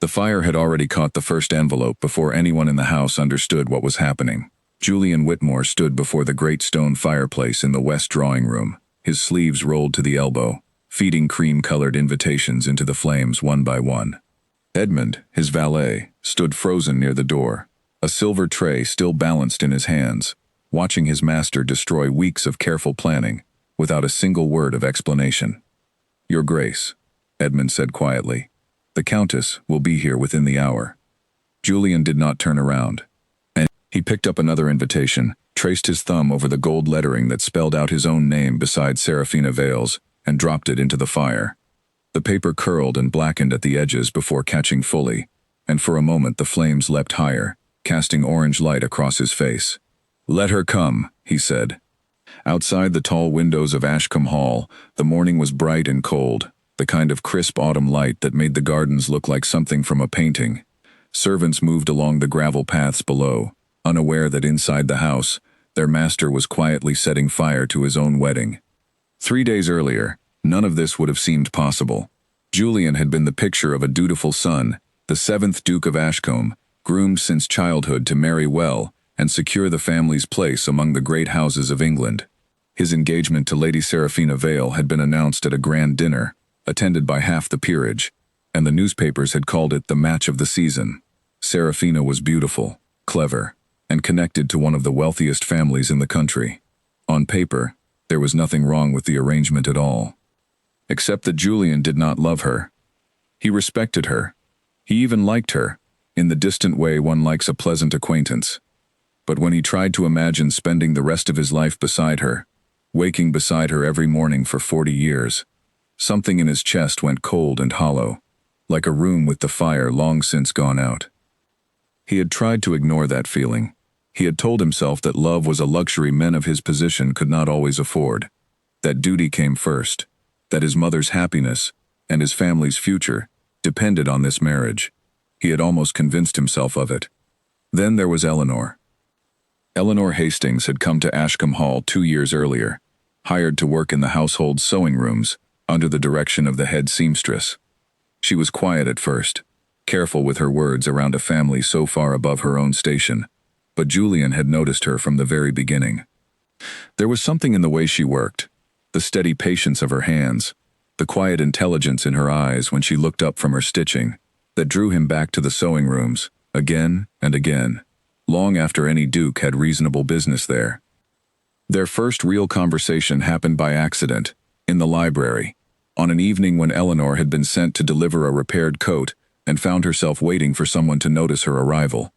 The fire had already caught the first envelope before anyone in the house understood what was happening. Julian Whitmore stood before the great stone fireplace in the west drawing room, his sleeves rolled to the elbow, feeding cream-colored invitations into the flames one by one. Edmund, his valet, stood frozen near the door, a silver tray still balanced in his hands, watching his master destroy weeks of careful planning, without a single word of explanation. "Your Grace," Edmund said quietly, "the Countess will be here within the hour." Julian did not turn around. He picked up another invitation, traced his thumb over the gold lettering that spelled out his own name beside Serafina Vale's, and dropped it into the fire. The paper curled and blackened at the edges before catching fully, and for a moment the flames leapt higher, casting orange light across his face. "Let her come," he said. Outside the tall windows of Ashcombe Hall, the morning was bright and cold, the kind of crisp autumn light that made the gardens look like something from a painting. Servants moved along the gravel paths below, unaware that inside the house, their master was quietly setting fire to his own wedding. 3 days earlier, none of this would have seemed possible. Julian had been the picture of a dutiful son, the 7th Duke of Ashcombe, groomed since childhood to marry well and secure the family's place among the great houses of England. His engagement to Lady Serafina Vale had been announced at a grand dinner, attended by half the peerage, and the newspapers had called it the match of the season. Serafina was beautiful, clever, and connected to one of the wealthiest families in the country. On paper, there was nothing wrong with the arrangement at all. Except that Julian did not love her. He respected her. He even liked her, in the distant way one likes a pleasant acquaintance. But when he tried to imagine spending the rest of his life beside her, waking beside her every morning for 40 years, something in his chest went cold and hollow, like a room with the fire long since gone out. He had tried to ignore that feeling. He had told himself that love was a luxury men of his position could not always afford, that duty came first, that his mother's happiness and his family's future depended on this marriage. He had almost convinced himself of it. Then there was Eleanor. Eleanor Hastings had come to Ashcombe Hall 2 years earlier, hired to work in the household sewing rooms under the direction of the head seamstress. She was quiet at first, careful with her words around a family so far above her own station, but Julian had noticed her from the very beginning. There was something in the way she worked, the steady patience of her hands, the quiet intelligence in her eyes when she looked up from her stitching, that drew him back to the sewing rooms, again and again, long after any duke had reasonable business there. Their first real conversation happened by accident, in the library, on an evening when Eleanor had been sent to deliver a repaired coat and found herself waiting for someone to notice her arrival.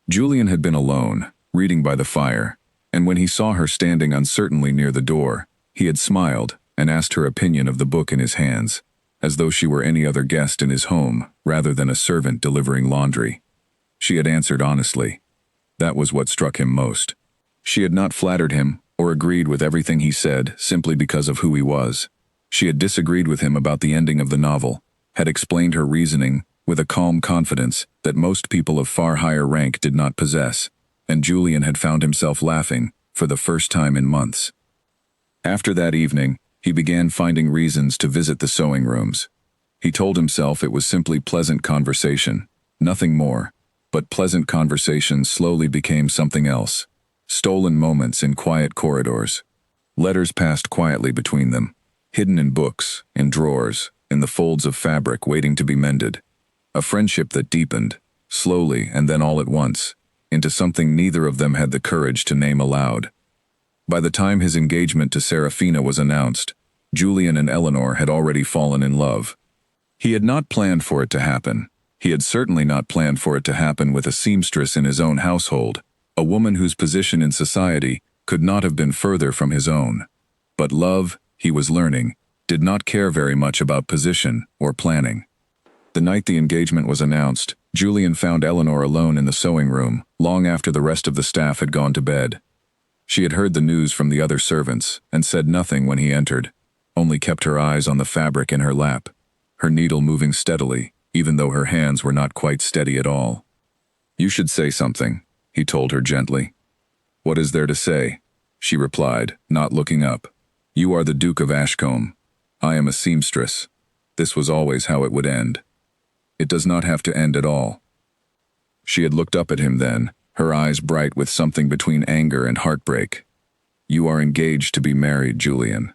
Julian had been alone, reading by the fire, and when he saw her standing uncertainly near the door, he had smiled and asked her opinion of the book in his hands, as though she were any other guest in his home rather than a servant delivering laundry. She had answered honestly. That was what struck him most. She had not flattered him or agreed with everything he said simply because of who he was. She had disagreed with him about the ending of the novel, had explained her reasoning with a calm confidence that most people of far higher rank did not possess, and Julian had found himself laughing for the first time in months. After that evening, he began finding reasons to visit the sewing rooms. He told himself it was simply pleasant conversation, nothing more, but pleasant conversation slowly became something else. Stolen moments in quiet corridors. Letters passed quietly between them, hidden in books, in drawers, in the folds of fabric waiting to be mended. A friendship that deepened, slowly and then all at once, into something neither of them had the courage to name aloud. By the time his engagement to Serafina was announced, Julian and Eleanor had already fallen in love. He had not planned for it to happen. He had certainly not planned for it to happen with a seamstress in his own household, a woman whose position in society could not have been further from his own. But love, he was learning, did not care very much about position or planning. The night the engagement was announced, Julian found Eleanor alone in the sewing room, long after the rest of the staff had gone to bed. She had heard the news from the other servants and said nothing when he entered, only kept her eyes on the fabric in her lap, her needle moving steadily, even though her hands were not quite steady at all. "You should say something," he told her gently. "What is there to say?" she replied, not looking up. "You are the Duke of Ashcombe. I am a seamstress. This was always how it would end." It does not have to end at all." She had looked up at him then, her eyes bright with something between anger and heartbreak. "You are engaged to be married, Julian.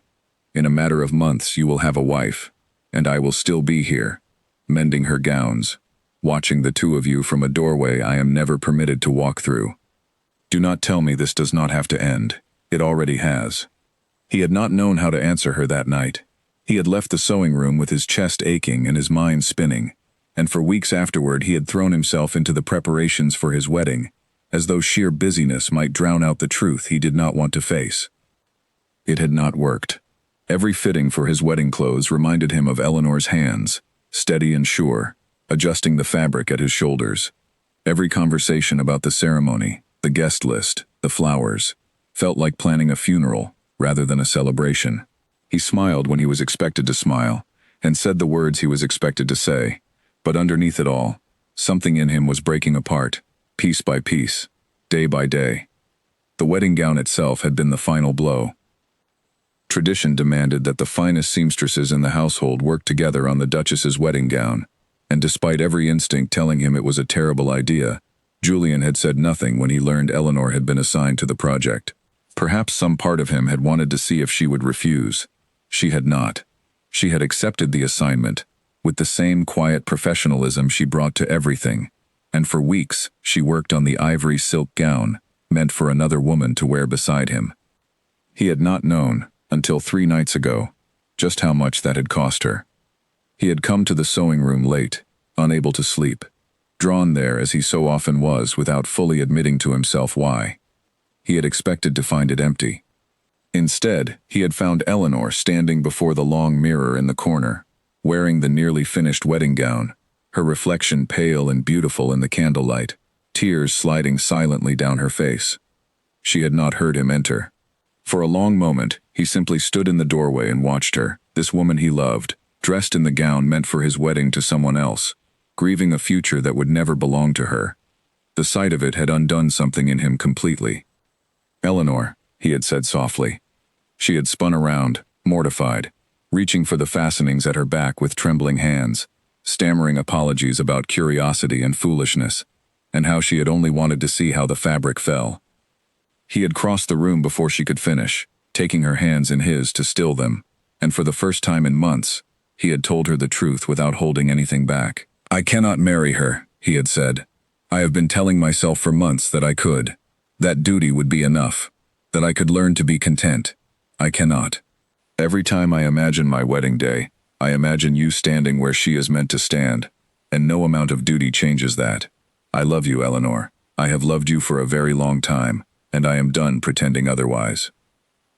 In a matter of months you will have a wife, and I will still be here, mending her gowns, watching the two of you from a doorway I am never permitted to walk through. Do not tell me this does not have to end. It already has." He had not known how to answer her that night. He had left the sewing room with his chest aching and his mind spinning, and for weeks afterward he had thrown himself into the preparations for his wedding, as though sheer busyness might drown out the truth he did not want to face. It had not worked. Every fitting for his wedding clothes reminded him of Eleanor's hands, steady and sure, adjusting the fabric at his shoulders. Every conversation about the ceremony, the guest list, the flowers, felt like planning a funeral rather than a celebration. He smiled when he was expected to smile, and said the words he was expected to say, but underneath it all, something in him was breaking apart, piece by piece, day by day. The wedding gown itself had been the final blow. Tradition demanded that the finest seamstresses in the household work together on the Duchess's wedding gown, and despite every instinct telling him it was a terrible idea, Julian had said nothing when he learned Eleanor had been assigned to the project. Perhaps some part of him had wanted to see if she would refuse. She had not. She had accepted the assignment, with the same quiet professionalism she brought to everything, and for weeks she worked on the ivory silk gown, meant for another woman to wear beside him. He had not known, until 3 nights ago, just how much that had cost her. He had come to the sewing room late, unable to sleep, drawn there as he so often was without fully admitting to himself why. He had expected to find it empty. Instead, he had found Eleanor standing before the long mirror in the corner, wearing the nearly finished wedding gown, her reflection pale and beautiful in the candlelight, tears sliding silently down her face. She had not heard him enter. For a long moment, he simply stood in the doorway and watched her, this woman he loved, dressed in the gown meant for his wedding to someone else, grieving a future that would never belong to her. The sight of it had undone something in him completely. "Eleanor," he had said softly. She had spun around, mortified, reaching for the fastenings at her back with trembling hands, stammering apologies about curiosity and foolishness, and how she had only wanted to see how the fabric fell. He had crossed the room before she could finish, taking her hands in his to still them, and for the first time in months, he had told her the truth without holding anything back. "I cannot marry her," he had said. "I have been telling myself for months that I could. That duty would be enough, that I could learn to be content. I cannot. Every time I imagine my wedding day, I imagine you standing where she is meant to stand, and no amount of duty changes that. I love you, Eleanor. I have loved you for a very long time, and I am done pretending otherwise."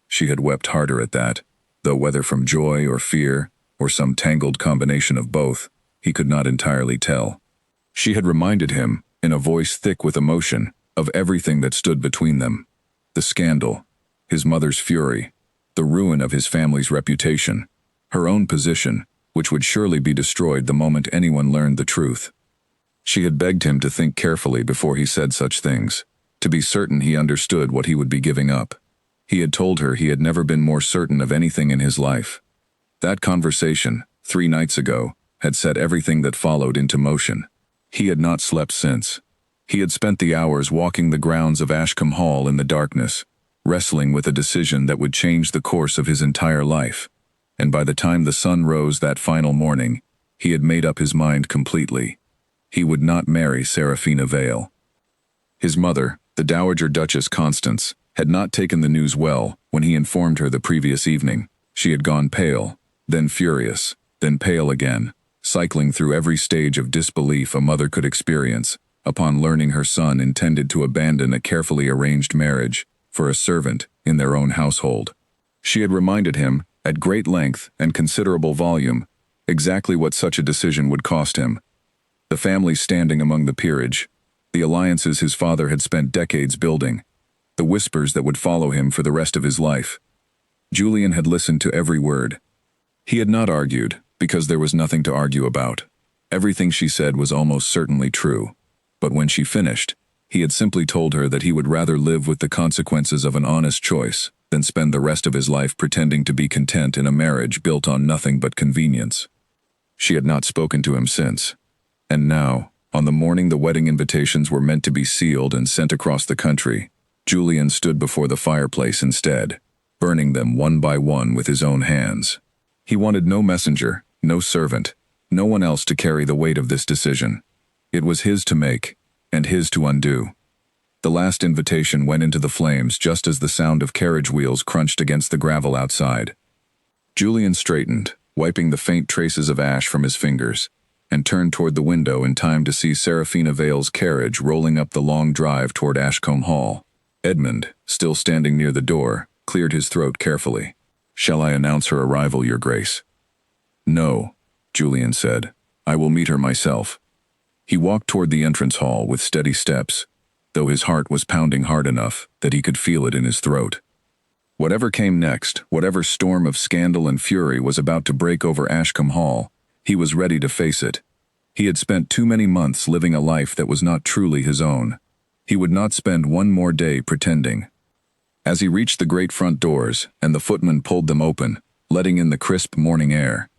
She had wept harder at that, though whether from joy or fear, or some tangled combination of both, he could not entirely tell. She had reminded him, in a voice thick with emotion, of everything that stood between them. The scandal, his mother's fury, the ruin of his family's reputation, her own position, which would surely be destroyed the moment anyone learned the truth. She had begged him to think carefully before he said such things, to be certain he understood what he would be giving up. He had told her he had never been more certain of anything in his life. That conversation, 3 nights ago, had set everything that followed into motion. He had not slept since. He had spent the hours walking the grounds of Ashcombe Hall in the darkness, wrestling with a decision that would change the course of his entire life. And by the time the sun rose that final morning, he had made up his mind completely. He would not marry Seraphina Vale. His mother, the Dowager Duchess Constance, had not taken the news well when he informed her the previous evening. She had gone pale, then furious, then pale again, cycling through every stage of disbelief a mother could experience upon learning her son intended to abandon a carefully arranged marriage for a servant in their own household. She had reminded him, at great length and considerable volume, exactly what such a decision would cost him. The family standing among the peerage, the alliances his father had spent decades building, the whispers that would follow him for the rest of his life. Julian had listened to every word. He had not argued, because there was nothing to argue about. Everything she said was almost certainly true. But when she finished, he had simply told her that he would rather live with the consequences of an honest choice than spend the rest of his life pretending to be content in a marriage built on nothing but convenience. She had not spoken to him since. And now, on the morning the wedding invitations were meant to be sealed and sent across the country, Julian stood before the fireplace instead, burning them one by one with his own hands. He wanted no messenger, no servant, no one else to carry the weight of this decision. It was his to make, and his to undo. The last invitation went into the flames just as the sound of carriage wheels crunched against the gravel outside. Julian straightened, wiping the faint traces of ash from his fingers, and turned toward the window in time to see Seraphina Vale's carriage rolling up the long drive toward Ashcombe Hall. Edmund, still standing near the door, cleared his throat carefully. "Shall I announce her arrival, Your Grace?" "No," Julian said. "I will meet her myself." He walked toward the entrance hall with steady steps, though his heart was pounding hard enough that he could feel it in his throat. Whatever came next, whatever storm of scandal and fury was about to break over Ashcombe Hall, he was ready to face it. He had spent too many months living a life that was not truly his own. He would not spend one more day pretending. As he reached the great front doors, and the footman pulled them open, letting in the crisp morning air,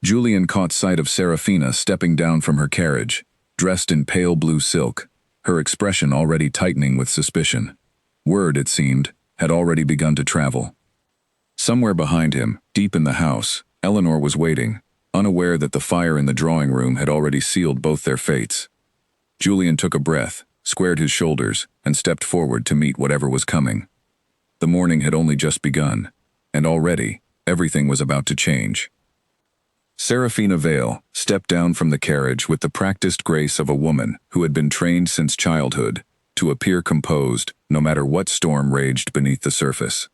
Julian caught sight of Seraphina stepping down from her carriage, dressed in pale blue silk, her expression already tightening with suspicion. Word, it seemed, had already begun to travel. Somewhere behind him, deep in the house, Eleanor was waiting, unaware that the fire in the drawing room had already sealed both their fates. Julian took a breath, squared his shoulders, and stepped forward to meet whatever was coming. The morning had only just begun, and already, everything was about to change. Seraphina Vale stepped down from the carriage with the practiced grace of a woman who had been trained since childhood to appear composed no matter what storm raged beneath the surface.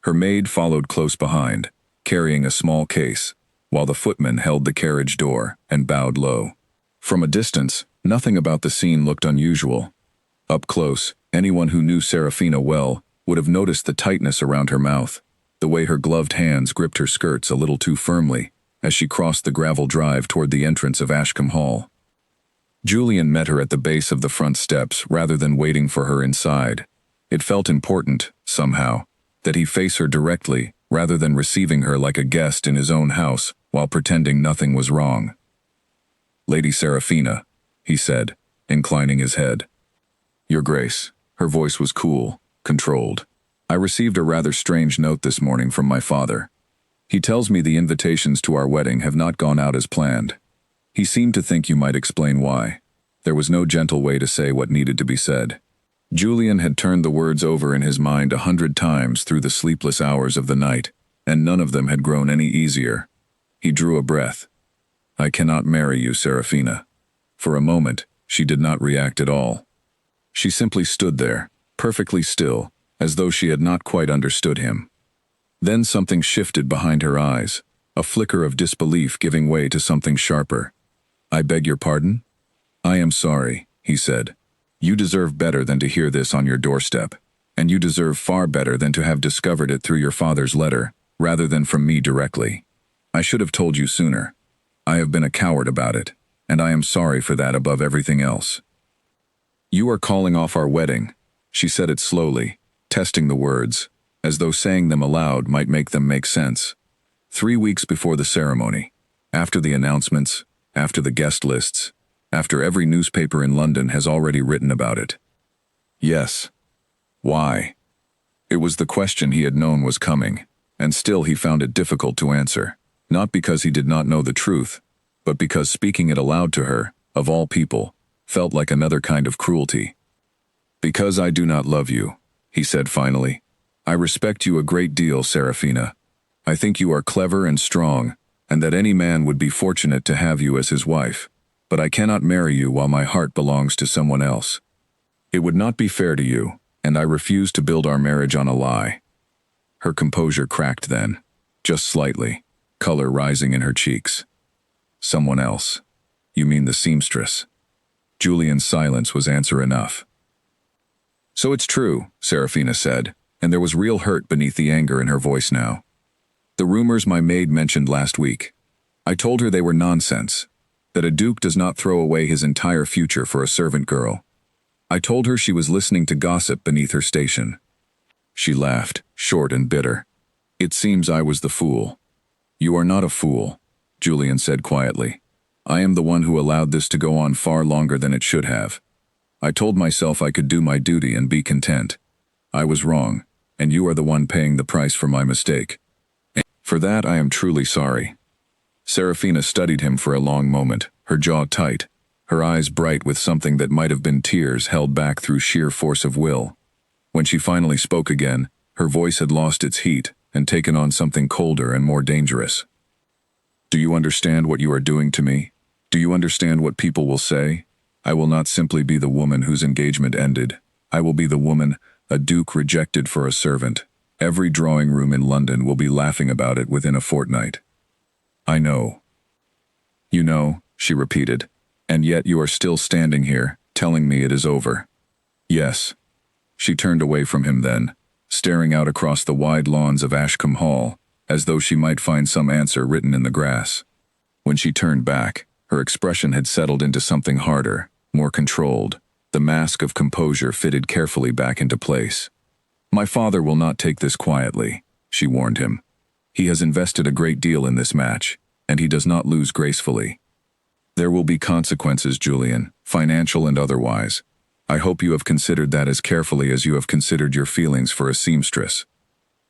Her maid followed close behind, carrying a small case, while the footman held the carriage door and bowed low. From a distance, nothing about the scene looked unusual. Up close, anyone who knew Seraphina well would have noticed the tightness around her mouth, the way her gloved hands gripped her skirts a little too firmly as she crossed the gravel drive toward the entrance of Ashcombe Hall. Julian met her at the base of the front steps rather than waiting for her inside. It felt important, somehow, that he face her directly rather than receiving her like a guest in his own house while pretending nothing was wrong. "Lady Seraphina," he said, inclining his head. "Your Grace." Her voice was cool, controlled. "I received a rather strange note this morning from my father. He tells me the invitations to our wedding have not gone out as planned. He seemed to think you might explain why." There was no gentle way to say what needed to be said. Julian had turned the words over in his mind 100 times through the sleepless hours of the night, and none of them had grown any easier. He drew a breath. "I cannot marry you, Seraphina." For a moment, she did not react at all. She simply stood there, perfectly still, as though she had not quite understood him. Then something shifted behind her eyes, a flicker of disbelief giving way to something sharper. "I beg your pardon?" "I am sorry," he said. "You deserve better than to hear this on your doorstep, and you deserve far better than to have discovered it through your father's letter, rather than from me directly. I should have told you sooner. I have been a coward about it, and I am sorry for that above everything else." "You are calling off our wedding," she said it slowly, testing the words, as though saying them aloud might make them make sense. 3 weeks before the ceremony, after the announcements, after the guest lists, after every newspaper in London has already written about it. Yes. Why? It was the question he had known was coming, and still he found it difficult to answer, not because he did not know the truth, but because speaking it aloud to her, of all people, felt like another kind of cruelty. "Because I do not love you," he said finally. "I respect you a great deal, Seraphina. I think you are clever and strong, and that any man would be fortunate to have you as his wife. But I cannot marry you while my heart belongs to someone else. It would not be fair to you, and I refuse to build our marriage on a lie." Her composure cracked then, just slightly, color rising in her cheeks. "Someone else? You mean the seamstress?" Julian's silence was answer enough. "So it's true," Seraphina said, and there was real hurt beneath the anger in her voice now. "The rumors my maid mentioned last week. I told her they were nonsense, that a duke does not throw away his entire future for a servant girl. I told her she was listening to gossip beneath her station." She laughed, short and bitter. "It seems I was the fool." "You are not a fool," Julian said quietly. I am the one who allowed this to go on far longer than it should have. I told myself I could do my duty and be content. I was wrong, and you are the one paying the price for my mistake. For that I am truly sorry." Serafina studied him for a long moment, her jaw tight, her eyes bright with something that might have been tears held back through sheer force of will. When she finally spoke again, her voice had lost its heat and taken on something colder and more dangerous. "Do you understand what you are doing to me? Do you understand what people will say? I will not simply be the woman whose engagement ended. I will be the woman, a duke rejected for a servant. Every drawing room in London will be laughing about it within a fortnight." "I know." "You know," she repeated, "and yet you are still standing here, telling me it is over." "Yes." She turned away from him then, staring out across the wide lawns of Ashcombe Hall, as though she might find some answer written in the grass. When she turned back, her expression had settled into something harder, more controlled. The mask of composure fitted carefully back into place. "My father will not take this quietly," she warned him. "He has invested a great deal in this match, and he does not lose gracefully. There will be consequences, Julian, financial and otherwise. I hope you have considered that as carefully as you have considered your feelings for a seamstress."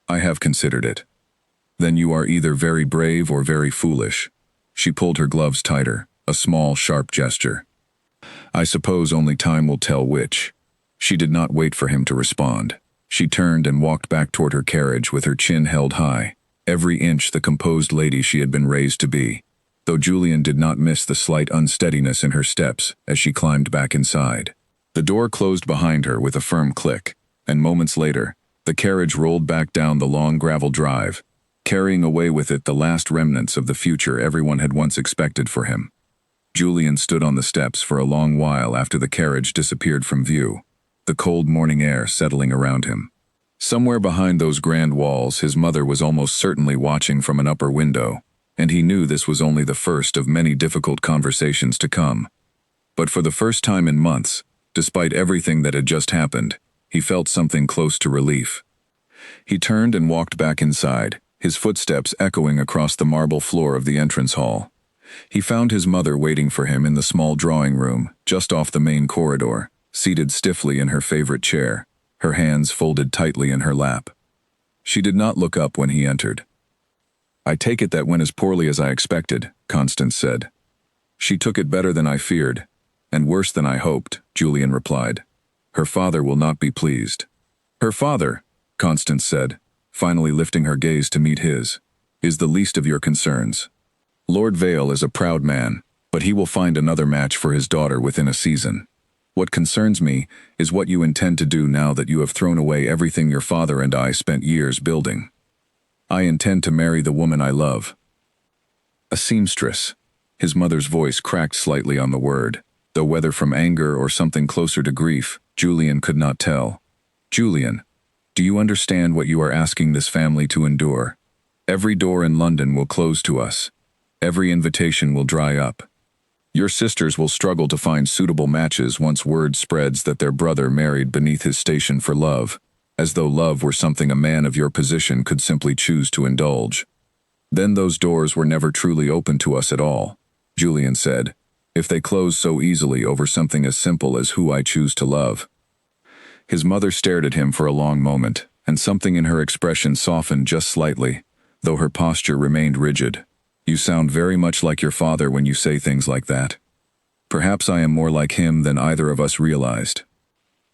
"I have considered it." "Then you are either very brave or very foolish." She pulled her gloves tighter, a small, sharp gesture. "I suppose only time will tell which." She did not wait for him to respond. She turned and walked back toward her carriage with her chin held high, every inch the composed lady she had been raised to be, though Julian did not miss the slight unsteadiness in her steps as she climbed back inside. The door closed behind her with a firm click, and moments later, the carriage rolled back down the long gravel drive, carrying away with it the last remnants of the future everyone had once expected for him. Julian stood on the steps for a long while after the carriage disappeared from view, the cold morning air settling around him. Somewhere behind those grand walls his mother was almost certainly watching from an upper window, and he knew this was only the first of many difficult conversations to come. But for the first time in months, despite everything that had just happened, he felt something close to relief. He turned and walked back inside, his footsteps echoing across the marble floor of the entrance hall. He found his mother waiting for him in the small drawing room, just off the main corridor, seated stiffly in her favorite chair, her hands folded tightly in her lap. She did not look up when he entered. "I take it that went as poorly as I expected," Constance said. "She took it better than I feared, and worse than I hoped," Julian replied. "Her father will not be pleased." "Her father," Constance said, finally lifting her gaze to meet his, "is the least of your concerns. Lord Vale is a proud man, but he will find another match for his daughter within a season. What concerns me is what you intend to do now that you have thrown away everything your father and I spent years building." "I intend to marry the woman I love." "A seamstress." His mother's voice cracked slightly on the word, though whether from anger or something closer to grief, Julian could not tell. "Julian, do you understand what you are asking this family to endure? Every door in London will close to us. Every invitation will dry up. Your sisters will struggle to find suitable matches once word spreads that their brother married beneath his station for love, as though love were something a man of your position could simply choose to indulge. Then those doors were never truly open to us at all," Julian said, "if they close so easily over something as simple as who I choose to love." His mother stared at him for a long moment, and something in her expression softened just slightly, though her posture remained rigid. "You sound very much like your father when you say things like that. Perhaps I am more like him than either of us realized."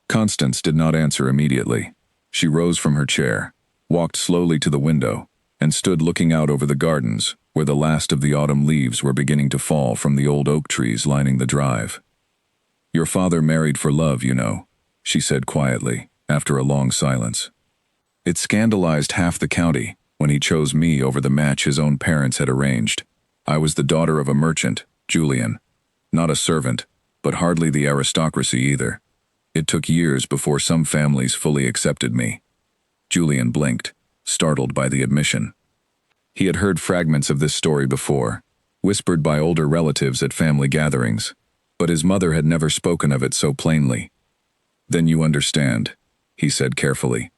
Constance did not answer immediately. She rose from her chair, walked slowly to the window, and stood looking out over the gardens, where the last of the autumn leaves were beginning to fall from the old oak trees lining the drive. "Your father married for love, you know," she said quietly, after a long silence. "It scandalized half the county when he chose me over the match his own parents had arranged. I was the daughter of a merchant, Julian. Not a servant, but hardly the aristocracy either. It took years before some families fully accepted me." Julian blinked, startled by the admission. He had heard fragments of this story before, whispered by older relatives at family gatherings, but his mother had never spoken of it so plainly. "Then you understand," he said carefully.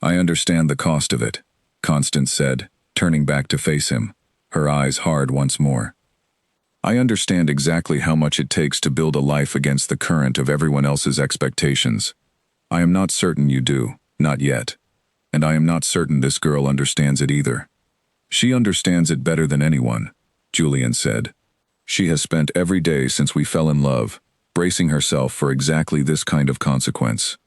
"I understand the cost of it," Constance said, turning back to face him, her eyes hard once more. I understand exactly how much it takes to build a life against the current of everyone else's expectations. I am not certain you do, not yet. And I am not certain this girl understands it either. She understands it better than anyone, Julian said. She has spent every day since we fell in love, bracing herself for exactly this kind of consequence.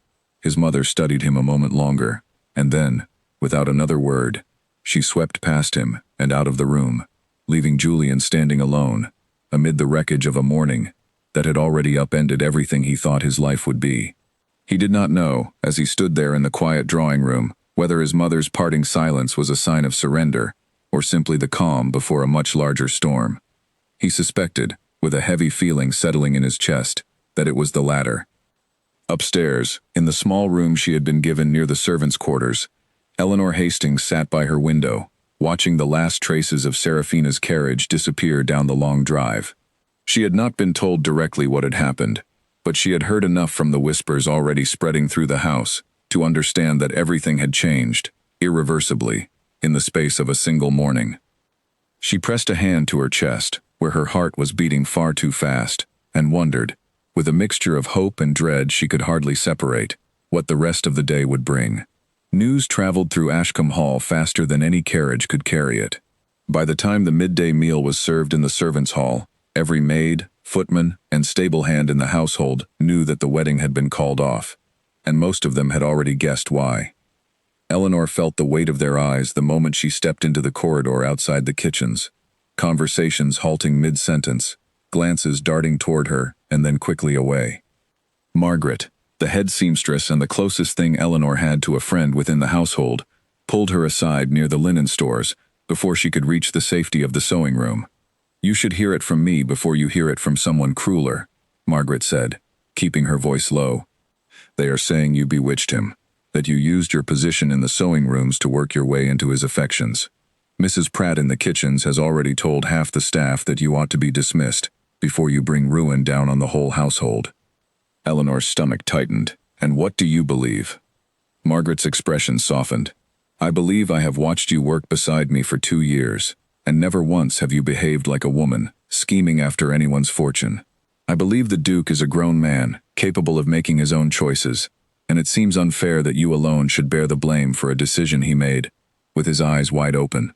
His mother studied him a moment longer, and then, without another word, she swept past him and out of the room, leaving Julian standing alone, amid the wreckage of a morning that had already upended everything he thought his life would be. He did not know, as he stood there in the quiet drawing room, whether his mother's parting silence was a sign of surrender or simply the calm before a much larger storm. He suspected, with a heavy feeling settling in his chest, that it was the latter. Upstairs, in the small room she had been given near the servants' quarters, Eleanor Hastings sat by her window, watching the last traces of Seraphina's carriage disappear down the long drive. She had not been told directly what had happened, but she had heard enough from the whispers already spreading through the house to understand that everything had changed, irreversibly, in the space of a single morning. She pressed a hand to her chest, where her heart was beating far too fast, and wondered, with a mixture of hope and dread she could hardly separate, what the rest of the day would bring. News traveled through Ashcombe Hall faster than any carriage could carry it. By the time the midday meal was served in the servants' hall, every maid, footman, and stable hand in the household knew that the wedding had been called off, and most of them had already guessed why. Eleanor felt the weight of their eyes the moment she stepped into the corridor outside the kitchens, conversations halting mid-sentence, glances darting toward her and then quickly away. Margaret, the head seamstress and the closest thing Eleanor had to a friend within the household, pulled her aside near the linen stores before she could reach the safety of the sewing room. "You should hear it from me before you hear it from someone crueler," Margaret said, keeping her voice low. "They are saying you bewitched him, that you used your position in the sewing rooms to work your way into his affections. Mrs. Pratt in the kitchens has already told half the staff that you ought to be dismissed before you bring ruin down on the whole household." Eleanor's stomach tightened. "And what do you believe?" Margaret's expression softened. "I believe I have watched you work beside me for 2 years, and never once have you behaved like a woman, scheming after anyone's fortune. I believe the Duke is a grown man, capable of making his own choices, and it seems unfair that you alone should bear the blame for a decision he made," with his eyes wide open.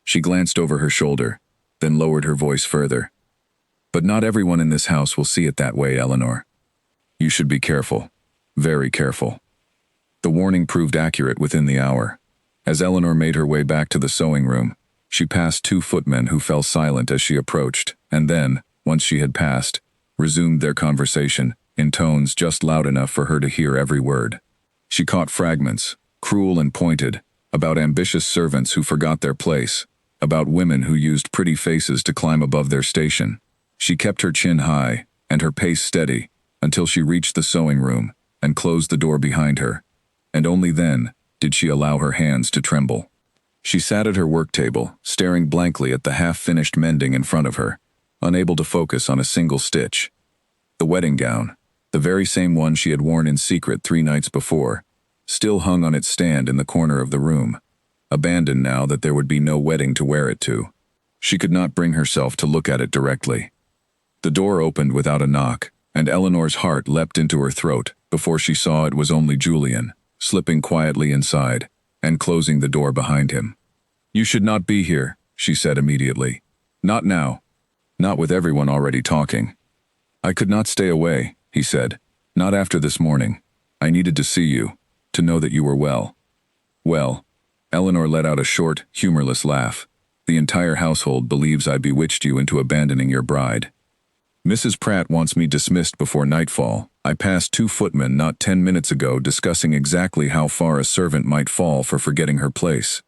She glanced over her shoulder, then lowered her voice further. "But not everyone in this house will see it that way, Eleanor. You should be careful, very careful." The warning proved accurate within the hour. As Eleanor made her way back to the sewing room, she passed 2 footmen who fell silent as she approached, and then, once she had passed, resumed their conversation, in tones just loud enough for her to hear every word. She caught fragments, cruel and pointed, about ambitious servants who forgot their place, about women who used pretty faces to climb above their station. She kept her chin high, and her pace steady, until she reached the sewing room, and closed the door behind her, and only then did she allow her hands to tremble. She sat at her work table, staring blankly at the half-finished mending in front of her, unable to focus on a single stitch. The wedding gown, the very same one she had worn in secret 3 nights before, still hung on its stand in the corner of the room, abandoned now that there would be no wedding to wear it to. She could not bring herself to look at it directly. The door opened without a knock, and Eleanor's heart leapt into her throat before she saw it was only Julian, slipping quietly inside and closing the door behind him. "You should not be here," she said immediately. "Not now. Not with everyone already talking." "I could not stay away," he said. "Not after this morning. I needed to see you, to know that you were well." "Well," Eleanor let out a short, humorless laugh. "The entire household believes I bewitched you into abandoning your bride. Mrs. Pratt wants me dismissed before nightfall. I passed 2 footmen not 10 minutes ago discussing exactly how far a servant might fall for forgetting her place."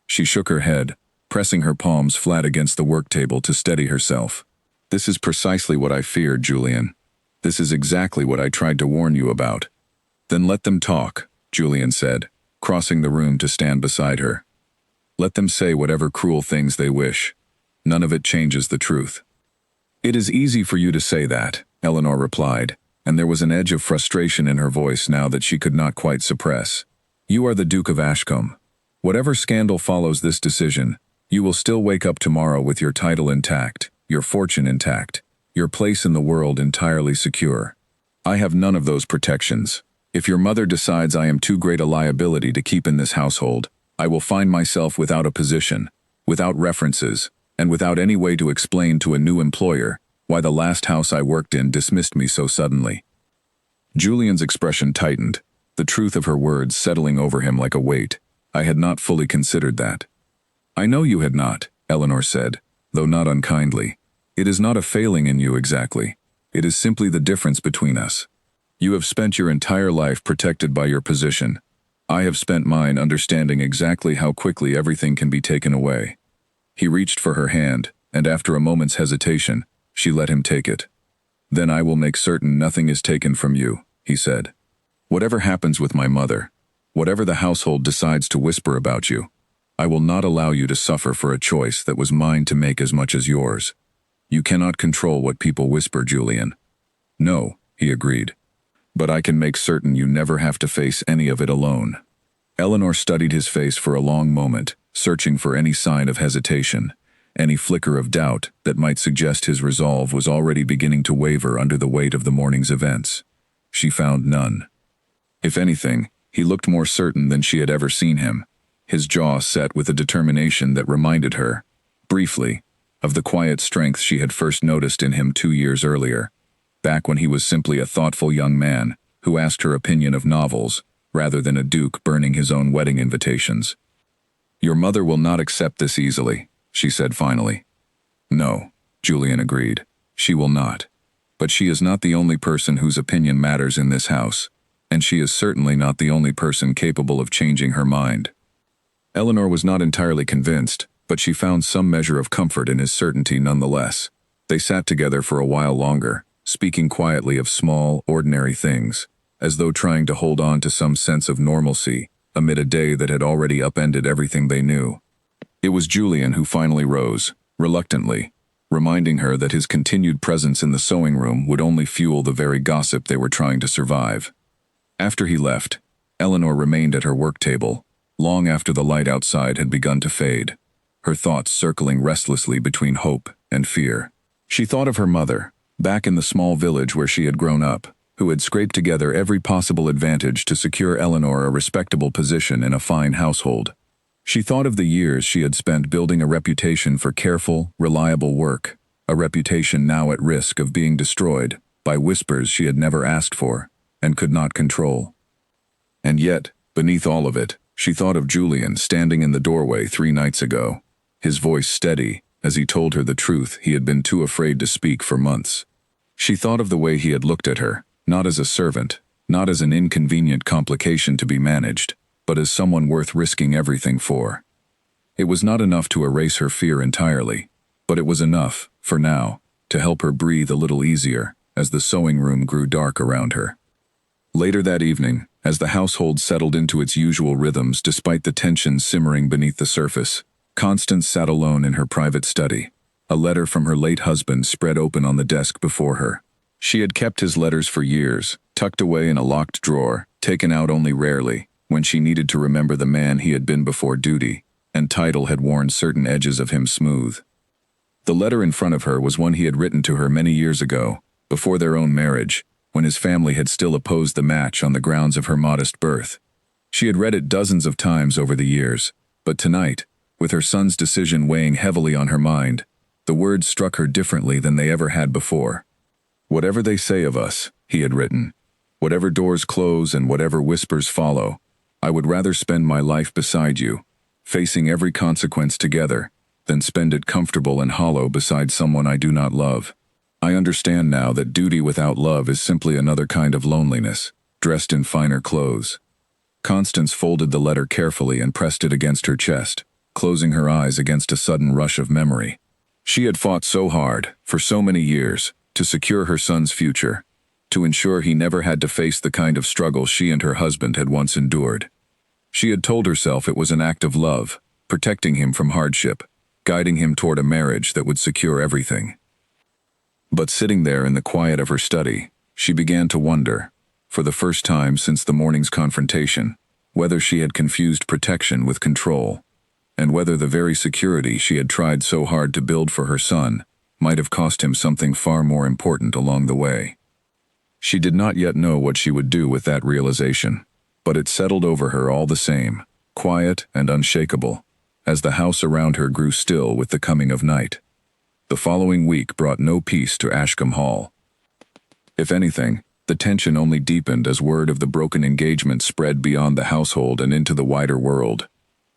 She shook her head, pressing her palms flat against the work table to steady herself. "This is precisely what I feared, Julian. This is exactly what I tried to warn you about." "Then let them talk," Julian said, crossing the room to stand beside her. "Let them say whatever cruel things they wish. None of it changes the truth." "It is easy for you to say that," Eleanor replied, and there was an edge of frustration in her voice now that she could not quite suppress. "You are the Duke of Ashcombe. Whatever scandal follows this decision, you will still wake up tomorrow with your title intact, your fortune intact, your place in the world entirely secure. I have none of those protections. If your mother decides I am too great a liability to keep in this household, I will find myself without a position, without references, and without any way to explain to a new employer why the last house I worked in dismissed me so suddenly. Julian's expression tightened, the truth of her words settling over him like a weight. I had not fully considered that. I know you had not, Eleanor said, though not unkindly. It is not a failing in you exactly. It is simply the difference between us. You have spent your entire life protected by your position. I have spent mine understanding exactly how quickly everything can be taken away. He reached for her hand, and after a moment's hesitation, she let him take it. Then I will make certain nothing is taken from you, he said. Whatever happens with my mother, whatever the household decides to whisper about you, I will not allow you to suffer for a choice that was mine to make as much as yours. You cannot control what people whisper, Julian. No, he agreed. But I can make certain you never have to face any of it alone. Eleanor studied his face for a long moment, searching for any sign of hesitation, any flicker of doubt that might suggest his resolve was already beginning to waver under the weight of the morning's events. She found none. If anything, he looked more certain than she had ever seen him, his jaw set with a determination that reminded her, briefly, of the quiet strength she had first noticed in him 2 years earlier, back when he was simply a thoughtful young man who asked her opinion of novels, rather than a duke burning his own wedding invitations. Your mother will not accept this easily, she said finally. No, Julian agreed. She will not. But she is not the only person whose opinion matters in this house, and she is certainly not the only person capable of changing her mind. Eleanor was not entirely convinced, but she found some measure of comfort in his certainty nonetheless. They sat together for a while longer, speaking quietly of small, ordinary things, as though trying to hold on to some sense of normalcy amid a day that had already upended everything they knew. It was Julian who finally rose, reluctantly, reminding her that his continued presence in the sewing room would only fuel the very gossip they were trying to survive. After he left, Eleanor remained at her work table, long after the light outside had begun to fade, her thoughts circling restlessly between hope and fear. She thought of her mother, back in the small village where she had grown up, who had scraped together every possible advantage to secure Eleanor a respectable position in a fine household. She thought of the years she had spent building a reputation for careful, reliable work, a reputation now at risk of being destroyed by whispers she had never asked for and could not control. And yet, beneath all of it, she thought of Julian standing in the doorway 3 nights ago, his voice steady as he told her the truth he had been too afraid to speak for months. She thought of the way he had looked at her, not as a servant, not as an inconvenient complication to be managed, but as someone worth risking everything for. It was not enough to erase her fear entirely, but it was enough, for now, to help her breathe a little easier as the sewing room grew dark around her. Later that evening, as the household settled into its usual rhythms despite the tension simmering beneath the surface, Constance sat alone in her private study, a letter from her late husband spread open on the desk before her. She had kept his letters for years, tucked away in a locked drawer, taken out only rarely, when she needed to remember the man he had been before duty, and title had worn certain edges of him smooth. The letter in front of her was one he had written to her many years ago, before their own marriage, when his family had still opposed the match on the grounds of her modest birth. She had read it dozens of times over the years, but tonight, with her son's decision weighing heavily on her mind, the words struck her differently than they ever had before. Whatever they say of us, he had written, whatever doors close and whatever whispers follow, I would rather spend my life beside you, facing every consequence together, than spend it comfortable and hollow beside someone I do not love. I understand now that duty without love is simply another kind of loneliness, dressed in finer clothes. Constance folded the letter carefully and pressed it against her chest, closing her eyes against a sudden rush of memory. She had fought so hard, for so many years, to secure her son's future, to ensure he never had to face the kind of struggle she and her husband had once endured. She had told herself it was an act of love, protecting him from hardship, guiding him toward a marriage that would secure everything. But sitting there in the quiet of her study, she began to wonder, for the first time since the morning's confrontation, whether she had confused protection with control, and whether the very security she had tried so hard to build for her son might have cost him something far more important along the way. She did not yet know what she would do with that realization, but it settled over her all the same, quiet and unshakable, as the house around her grew still with the coming of night. The following week brought no peace to Ashcombe Hall. If anything, the tension only deepened as word of the broken engagement spread beyond the household and into the wider world.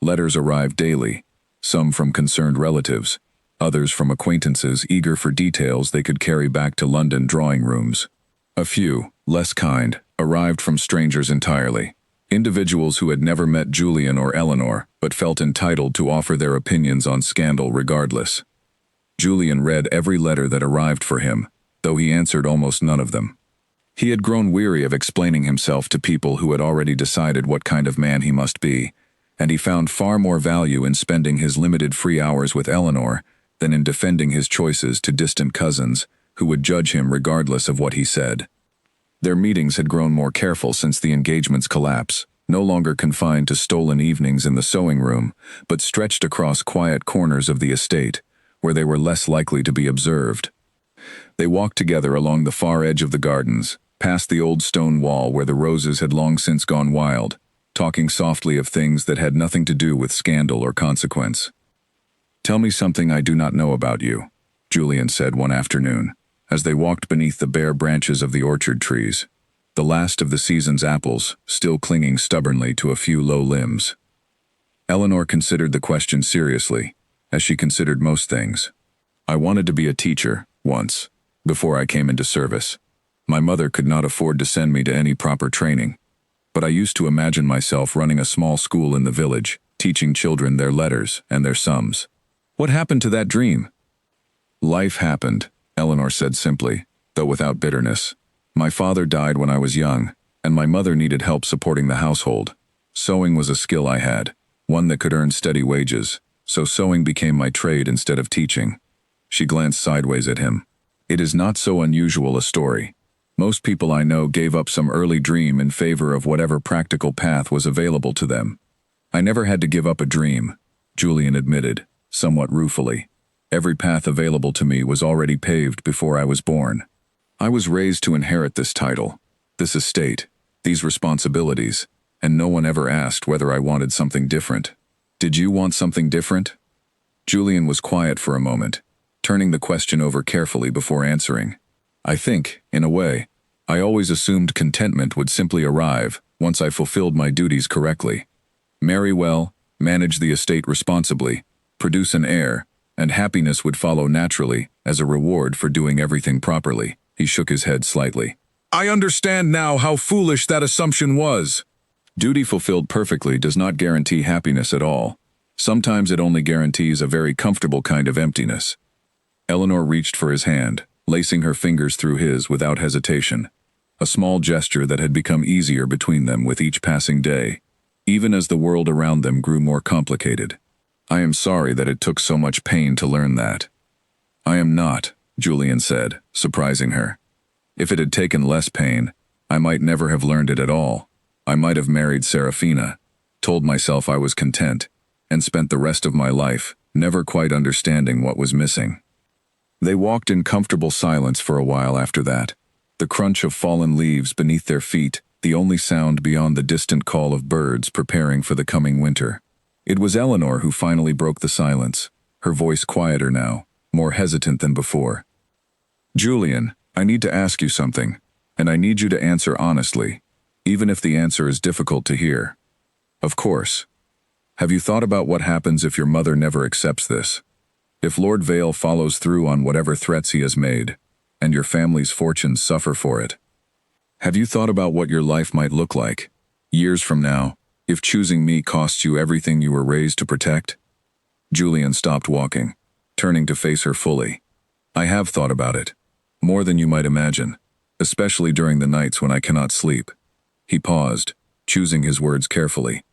Letters arrived daily, some from concerned relatives, others from acquaintances eager for details they could carry back to London drawing rooms. A few, less kind, arrived from strangers entirely, individuals who had never met Julian or Eleanor but felt entitled to offer their opinions on scandal regardless. Julian read every letter that arrived for him, though he answered almost none of them. He had grown weary of explaining himself to people who had already decided what kind of man he must be, and he found far more value in spending his limited free hours with Eleanor than in defending his choices to distant cousins who would judge him regardless of what he said. Their meetings had grown more careful since the engagement's collapse, no longer confined to stolen evenings in the sewing room, but stretched across quiet corners of the estate, where they were less likely to be observed. They walked together along the far edge of the gardens, past the old stone wall where the roses had long since gone wild, talking softly of things that had nothing to do with scandal or consequence. "Tell me something I do not know about you," Julian said one afternoon, as they walked beneath the bare branches of the orchard trees, the last of the season's apples still clinging stubbornly to a few low limbs. Eleanor considered the question seriously, as she considered most things. "I wanted to be a teacher, once, before I came into service. My mother could not afford to send me to any proper training, but I used to imagine myself running a small school in the village, teaching children their letters and their sums. What happened to that dream?" "Life happened," Eleanor said simply, though without bitterness. "My father died when I was young, and my mother needed help supporting the household. Sewing was a skill I had, one that could earn steady wages, so sewing became my trade instead of teaching." She glanced sideways at him. "It is not so unusual a story. Most people I know gave up some early dream in favor of whatever practical path was available to them. I never had to give up a dream," Julian admitted, somewhat ruefully. "Every path available to me was already paved before I was born. I was raised to inherit this title, this estate, these responsibilities, and no one ever asked whether I wanted something different. Did you want something different?" Julian was quiet for a moment, turning the question over carefully before answering. "I think, in a way, I always assumed contentment would simply arrive once I fulfilled my duties correctly. Marry well, manage the estate responsibly, produce an heir, and happiness would follow naturally as a reward for doing everything properly." He shook his head slightly. "I understand now how foolish that assumption was. Duty fulfilled perfectly does not guarantee happiness at all. Sometimes it only guarantees a very comfortable kind of emptiness." Eleanor reached for his hand, lacing her fingers through his without hesitation, a small gesture that had become easier between them with each passing day, even as the world around them grew more complicated. "I am sorry that it took so much pain to learn that." "I am not," Julian said, surprising her. "If it had taken less pain, I might never have learned it at all. I might have married Serafina, told myself I was content, and spent the rest of my life never quite understanding what was missing." They walked in comfortable silence for a while after that, the crunch of fallen leaves beneath their feet the only sound beyond the distant call of birds preparing for the coming winter. It was Eleanor who finally broke the silence, her voice quieter now, more hesitant than before. "Julian, I need to ask you something, and I need you to answer honestly, even if the answer is difficult to hear. Of course. Have you thought about what happens if your mother never accepts this? If Lord Vale follows through on whatever threats he has made, and your family's fortunes suffer for it? Have you thought about what your life might look like, years from now, if choosing me costs you everything you were raised to protect?" Julian stopped walking, turning to face her fully. "I have thought about it, more than you might imagine, especially during the nights when I cannot sleep." He paused, choosing his words carefully.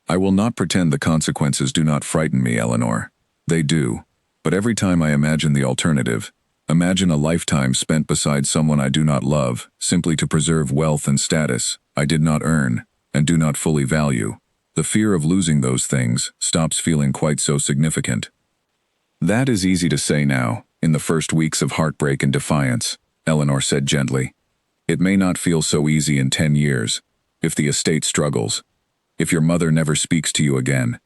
"I will not pretend the consequences do not frighten me, Eleanor. They do, but every time I imagine the alternative, imagine a lifetime spent beside someone I do not love, simply to preserve wealth and status I did not earn and do not fully value, the fear of losing those things stops feeling quite so significant." "That is easy to say now," In the first weeks of heartbreak and defiance, Eleanor said gently, "It may not feel so easy in 10 years, if the estate struggles, if your mother never speaks to you again,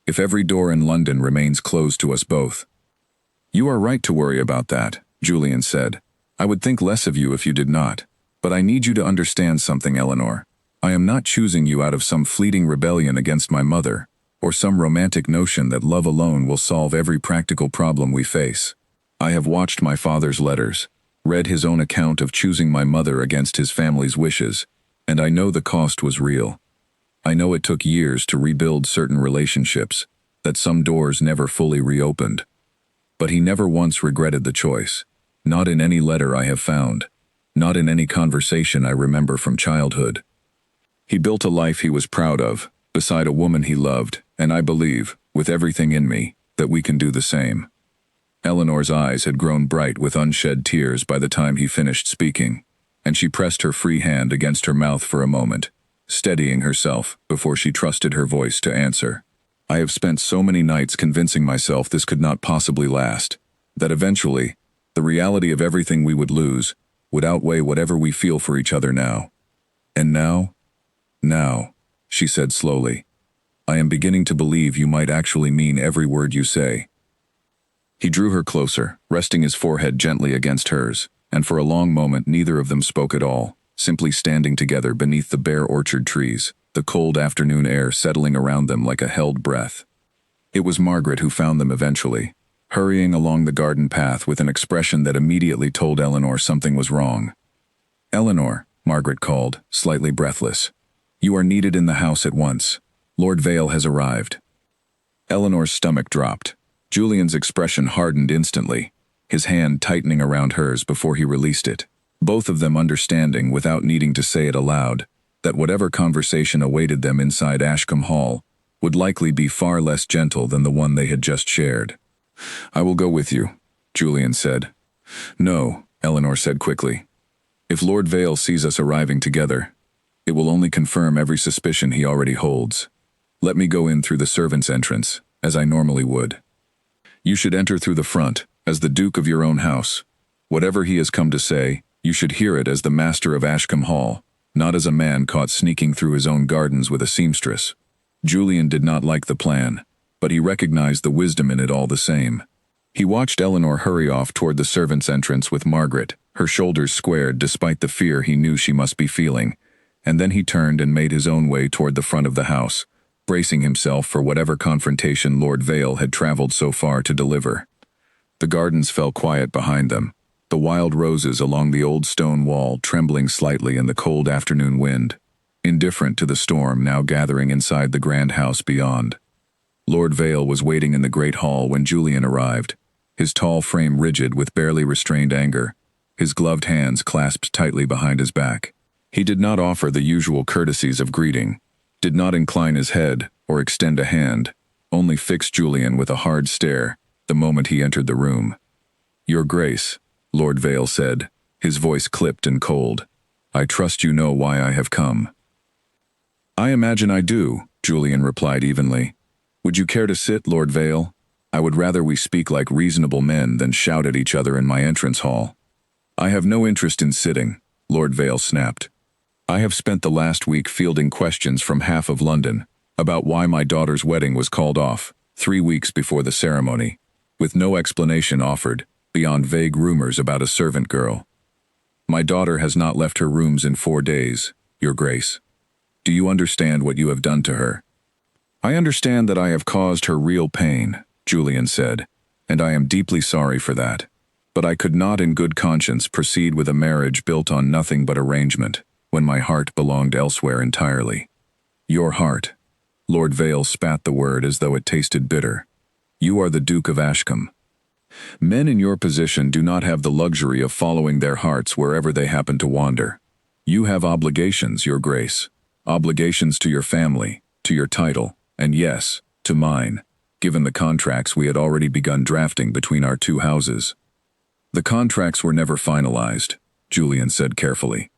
if every door in London remains closed to us both." "You are right to worry about that," Julian said. "I would think less of you if you did not. But I need you to understand something, Eleanor. I am not choosing you out of some fleeting rebellion against my mother, or some romantic notion that love alone will solve every practical problem we face. I have watched my father's letters, read his own account of choosing my mother against his family's wishes, and I know the cost was real. I know it took years to rebuild certain relationships, that some doors never fully reopened. But he never once regretted the choice, not in any letter I have found, not in any conversation I remember from childhood. He built a life he was proud of, beside a woman he loved, and I believe, with everything in me, that we can do the same." Eleanor's eyes had grown bright with unshed tears by the time he finished speaking, and she pressed her free hand against her mouth for a moment, steadying herself before she trusted her voice to answer. "I have spent so many nights convincing myself this could not possibly last, that eventually, the reality of everything we would lose would outweigh whatever we feel for each other now. And now, she said slowly, I am beginning to believe you might actually mean every word you say." He drew her closer, resting his forehead gently against hers, and for a long moment neither of them spoke at all, simply standing together beneath the bare orchard trees, the cold afternoon air settling around them like a held breath. It was Margaret who found them eventually, hurrying along the garden path with an expression that immediately told Eleanor something was wrong. "Eleanor," Margaret called, slightly breathless. "You are needed in the house at once. Lord Vale has arrived." Eleanor's stomach dropped. Julian's expression hardened instantly, his hand tightening around hers before he released it, both of them understanding without needing to say it aloud, that whatever conversation awaited them inside Ashcombe Hall would likely be far less gentle than the one they had just shared. "I will go with you," Julian said. "No," Eleanor said quickly. "If Lord Vale sees us arriving together, it will only confirm every suspicion he already holds. Let me go in through the servants' entrance, as I normally would. You should enter through the front, as the Duke of your own house. Whatever he has come to say, you should hear it as the master of Ashcombe Hall, not as a man caught sneaking through his own gardens with a seamstress." Julian did not like the plan, but he recognized the wisdom in it all the same. He watched Eleanor hurry off toward the servants' entrance with Margaret, her shoulders squared despite the fear he knew she must be feeling, and then he turned and made his own way toward the front of the house, bracing himself for whatever confrontation Lord Vale had traveled so far to deliver. The gardens fell quiet behind them, the wild roses along the old stone wall trembling slightly in the cold afternoon wind, indifferent to the storm now gathering inside the grand house beyond. Lord Vale was waiting in the great hall when Julian arrived, his tall frame rigid with barely restrained anger, his gloved hands clasped tightly behind his back. He did not offer the usual courtesies of greeting, did not incline his head or extend a hand, only fixed Julian with a hard stare the moment he entered the room. "Your Grace," Lord Vale said, his voice clipped and cold, "I trust you know why I have come." "I imagine I do," Julian replied evenly. "Would you care to sit, Lord Vale? I would rather we speak like reasonable men than shout at each other in my entrance hall." "I have no interest in sitting," Lord Vale snapped. "I have spent the last week fielding questions from half of London about why my daughter's wedding was called off 3 weeks before the ceremony, with no explanation offered beyond vague rumors about a servant girl. My daughter has not left her rooms in 4 days, Your Grace. Do you understand what you have done to her?" "I understand that I have caused her real pain," Julian said, "and I am deeply sorry for that. But I could not in good conscience proceed with a marriage built on nothing but arrangement, when my heart belonged elsewhere entirely." "Your heart." Lord Vale spat the word as though it tasted bitter. "You are the Duke of Ashcombe. Men in your position do not have the luxury of following their hearts wherever they happen to wander. You have obligations, Your Grace. Obligations to your family, to your title, and yes, to mine, given the contracts we had already begun drafting between our two houses." "The contracts were never finalized," Julian said carefully.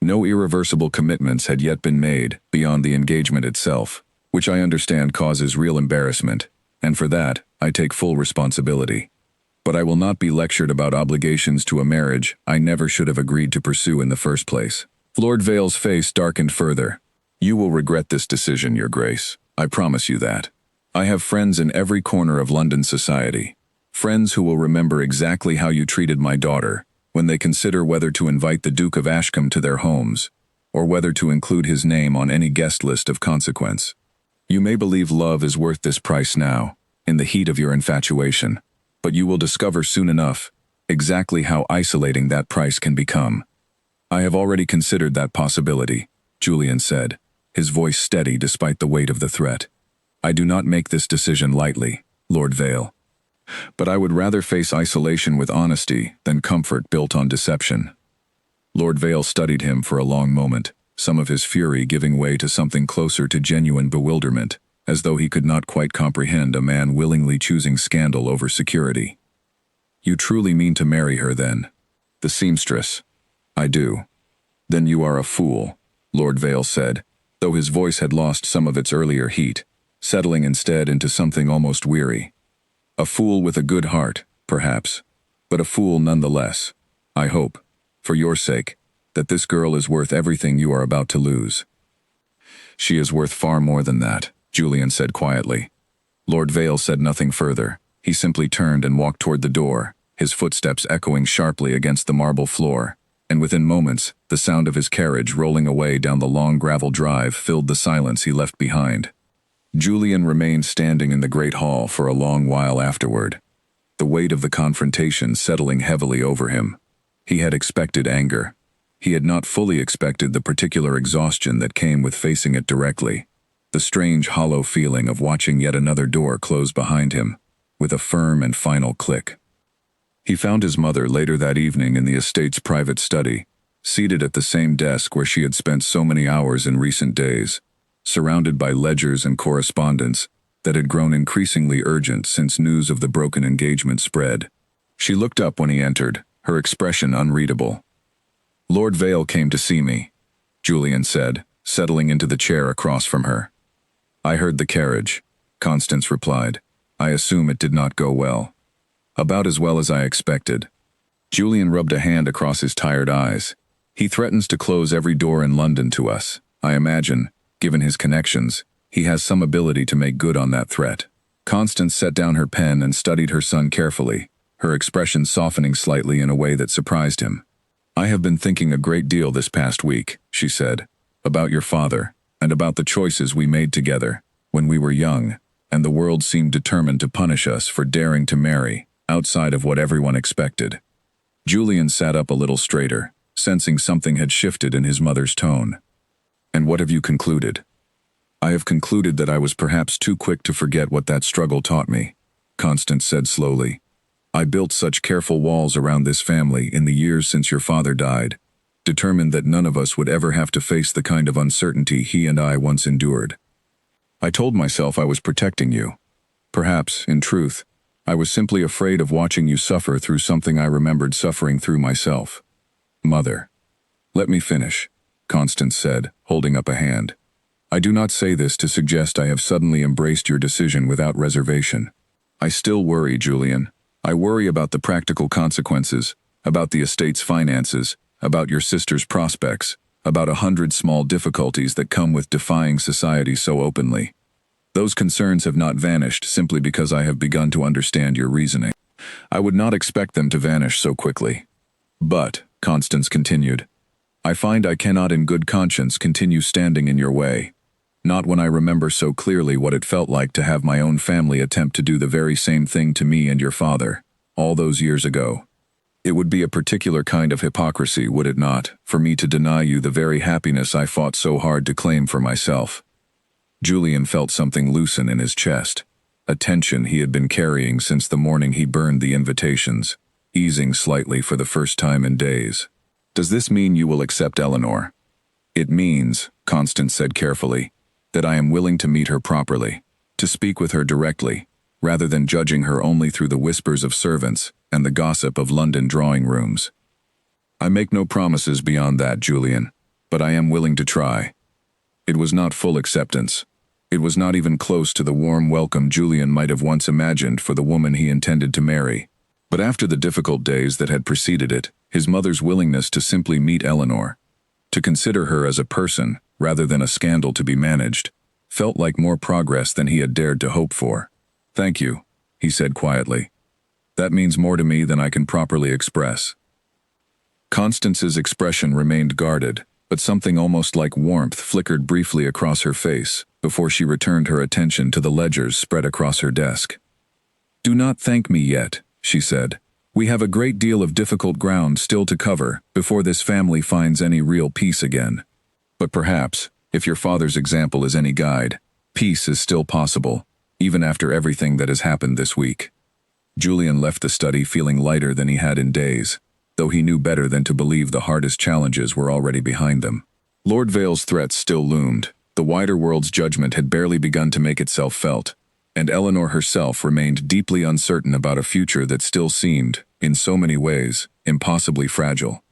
"No irreversible commitments had yet been made beyond the engagement itself, which I understand causes real embarrassment, and for that, I take full responsibility. But I will not be lectured about obligations to a marriage I never should have agreed to pursue in the first place. Lord Vale's face darkened further. You will regret this decision, Your Grace. I promise you that. I have friends in every corner of London society. Friends who will remember exactly how you treated my daughter when they consider whether to invite the Duke of Ashcombe to their homes, or whether to include his name on any guest list of consequence. You may believe love is worth this price now, in the heat of your infatuation, but you will discover soon enough exactly how isolating that price can become. I have already considered that possibility, Julian said, his voice steady despite the weight of the threat. I do not make this decision lightly, Lord Vale. But I would rather face isolation with honesty than comfort built on deception. Lord Vale studied him for a long moment, some of his fury giving way to something closer to genuine bewilderment, as though he could not quite comprehend a man willingly choosing scandal over security. You truly mean to marry her, then? The seamstress. I do. Then you are a fool, Lord Vale said, though his voice had lost some of its earlier heat, settling instead into something almost weary. A fool with a good heart, perhaps, but a fool nonetheless. I hope, for your sake, that this girl is worth everything you are about to lose. She is worth far more than that, Julian said quietly. Lord Vale said nothing further. He simply turned and walked toward the door, his footsteps echoing sharply against the marble floor, and within moments, the sound of his carriage rolling away down the long gravel drive filled the silence he left behind. Julian remained standing in the great hall for a long while afterward, the weight of the confrontation settling heavily over him. He had expected anger. He had not fully expected the particular exhaustion that came with facing it directly, the strange hollow feeling of watching yet another door close behind him, with a firm and final click. He found his mother later that evening in the estate's private study, seated at the same desk where she had spent so many hours in recent days, surrounded by ledgers and correspondence that had grown increasingly urgent since news of the broken engagement spread. She looked up when he entered, her expression unreadable. Lord Vale came to see me, Julian said, settling into the chair across from her. I heard the carriage, Constance replied. I assume it did not go well. About as well as I expected. Julian rubbed a hand across his tired eyes. He threatens to close every door in London to us. I imagine, given his connections, he has some ability to make good on that threat. Constance set down her pen and studied her son carefully, her expression softening slightly in a way that surprised him. I have been thinking a great deal this past week, she said, about your father, and about the choices we made together, when we were young, and the world seemed determined to punish us for daring to marry, outside of what everyone expected. Julian sat up a little straighter, sensing something had shifted in his mother's tone. And what have you concluded? I have concluded that I was perhaps too quick to forget what that struggle taught me, Constance said slowly. I built such careful walls around this family in the years since your father died, determined that none of us would ever have to face the kind of uncertainty he and I once endured. I told myself I was protecting you. Perhaps, in truth, I was simply afraid of watching you suffer through something I remembered suffering through myself. Mother. Let me finish, Constance said, holding up a hand. I do not say this to suggest I have suddenly embraced your decision without reservation. I still worry, Julian. I worry about the practical consequences, about the estate's finances, about your sister's prospects, about 100 small difficulties that come with defying society so openly. Those concerns have not vanished simply because I have begun to understand your reasoning. I would not expect them to vanish so quickly. But, Constance continued, I find I cannot in good conscience continue standing in your way. Not when I remember so clearly what it felt like to have my own family attempt to do the very same thing to me and your father, all those years ago. It would be a particular kind of hypocrisy, would it not, for me to deny you the very happiness I fought so hard to claim for myself. Julian felt something loosen in his chest, a tension he had been carrying since the morning he burned the invitations, easing slightly for the first time in days. Does this mean you will accept Eleanor? It means, Constance said carefully, that I am willing to meet her properly, to speak with her directly, rather than judging her only through the whispers of servants and the gossip of London drawing rooms. I make no promises beyond that, Julian, but I am willing to try. It was not full acceptance. It was not even close to the warm welcome Julian might have once imagined for the woman he intended to marry. But after the difficult days that had preceded it, his mother's willingness to simply meet Eleanor, to consider her as a person rather than a scandal to be managed, felt like more progress than he had dared to hope for. "Thank you," he said quietly. "That means more to me than I can properly express." Constance's expression remained guarded, but something almost like warmth flickered briefly across her face before she returned her attention to the ledgers spread across her desk. "Do not thank me yet," she said. "We have a great deal of difficult ground still to cover before this family finds any real peace again. But perhaps, if your father's example is any guide, peace is still possible, even after everything that has happened this week." Julian left the study feeling lighter than he had in days, though he knew better than to believe the hardest challenges were already behind them. Lord Vale's threats still loomed, the wider world's judgment had barely begun to make itself felt, and Eleanor herself remained deeply uncertain about a future that still seemed, in so many ways, impossibly fragile.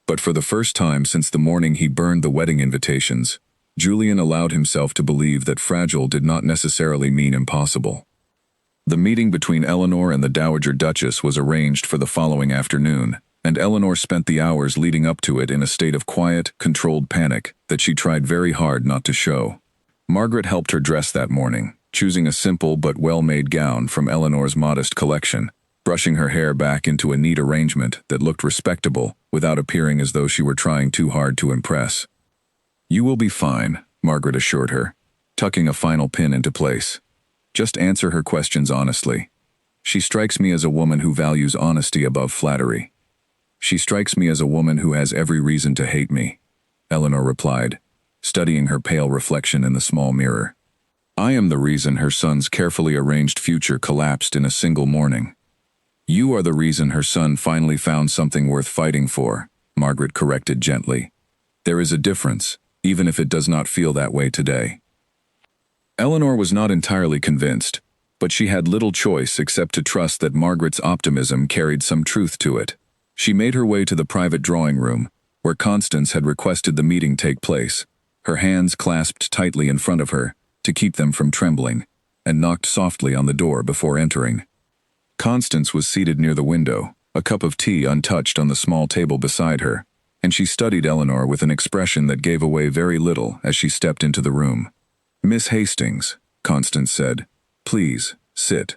But for the first time since the morning he burned the wedding invitations, Julian allowed himself to believe that fragile did not necessarily mean impossible. The meeting between Eleanor and the Dowager Duchess was arranged for the following afternoon, and Eleanor spent the hours leading up to it in a state of quiet, controlled panic that she tried very hard not to show. Margaret helped her dress that morning, choosing a simple but well-made gown from Eleanor's modest collection, brushing her hair back into a neat arrangement that looked respectable without appearing as though she were trying too hard to impress. "You will be fine," Margaret assured her, tucking a final pin into place. "Just answer her questions honestly. She strikes me as a woman who values honesty above flattery." "She strikes me as a woman who has every reason to hate me," Eleanor replied, studying her pale reflection in the small mirror. "I am the reason her son's carefully arranged future collapsed in a single morning." "You are the reason her son finally found something worth fighting for," Margaret corrected gently. "There is a difference, even if it does not feel that way today." Eleanor was not entirely convinced, but she had little choice except to trust that Margaret's optimism carried some truth to it. She made her way to the private drawing room, where Constance had requested the meeting take place, her hands clasped tightly in front of her to keep them from trembling, and knocked softly on the door before entering. Constance was seated near the window, a cup of tea untouched on the small table beside her, and she studied Eleanor with an expression that gave away very little as she stepped into the room. "Miss Hastings," Constance said, "please, sit."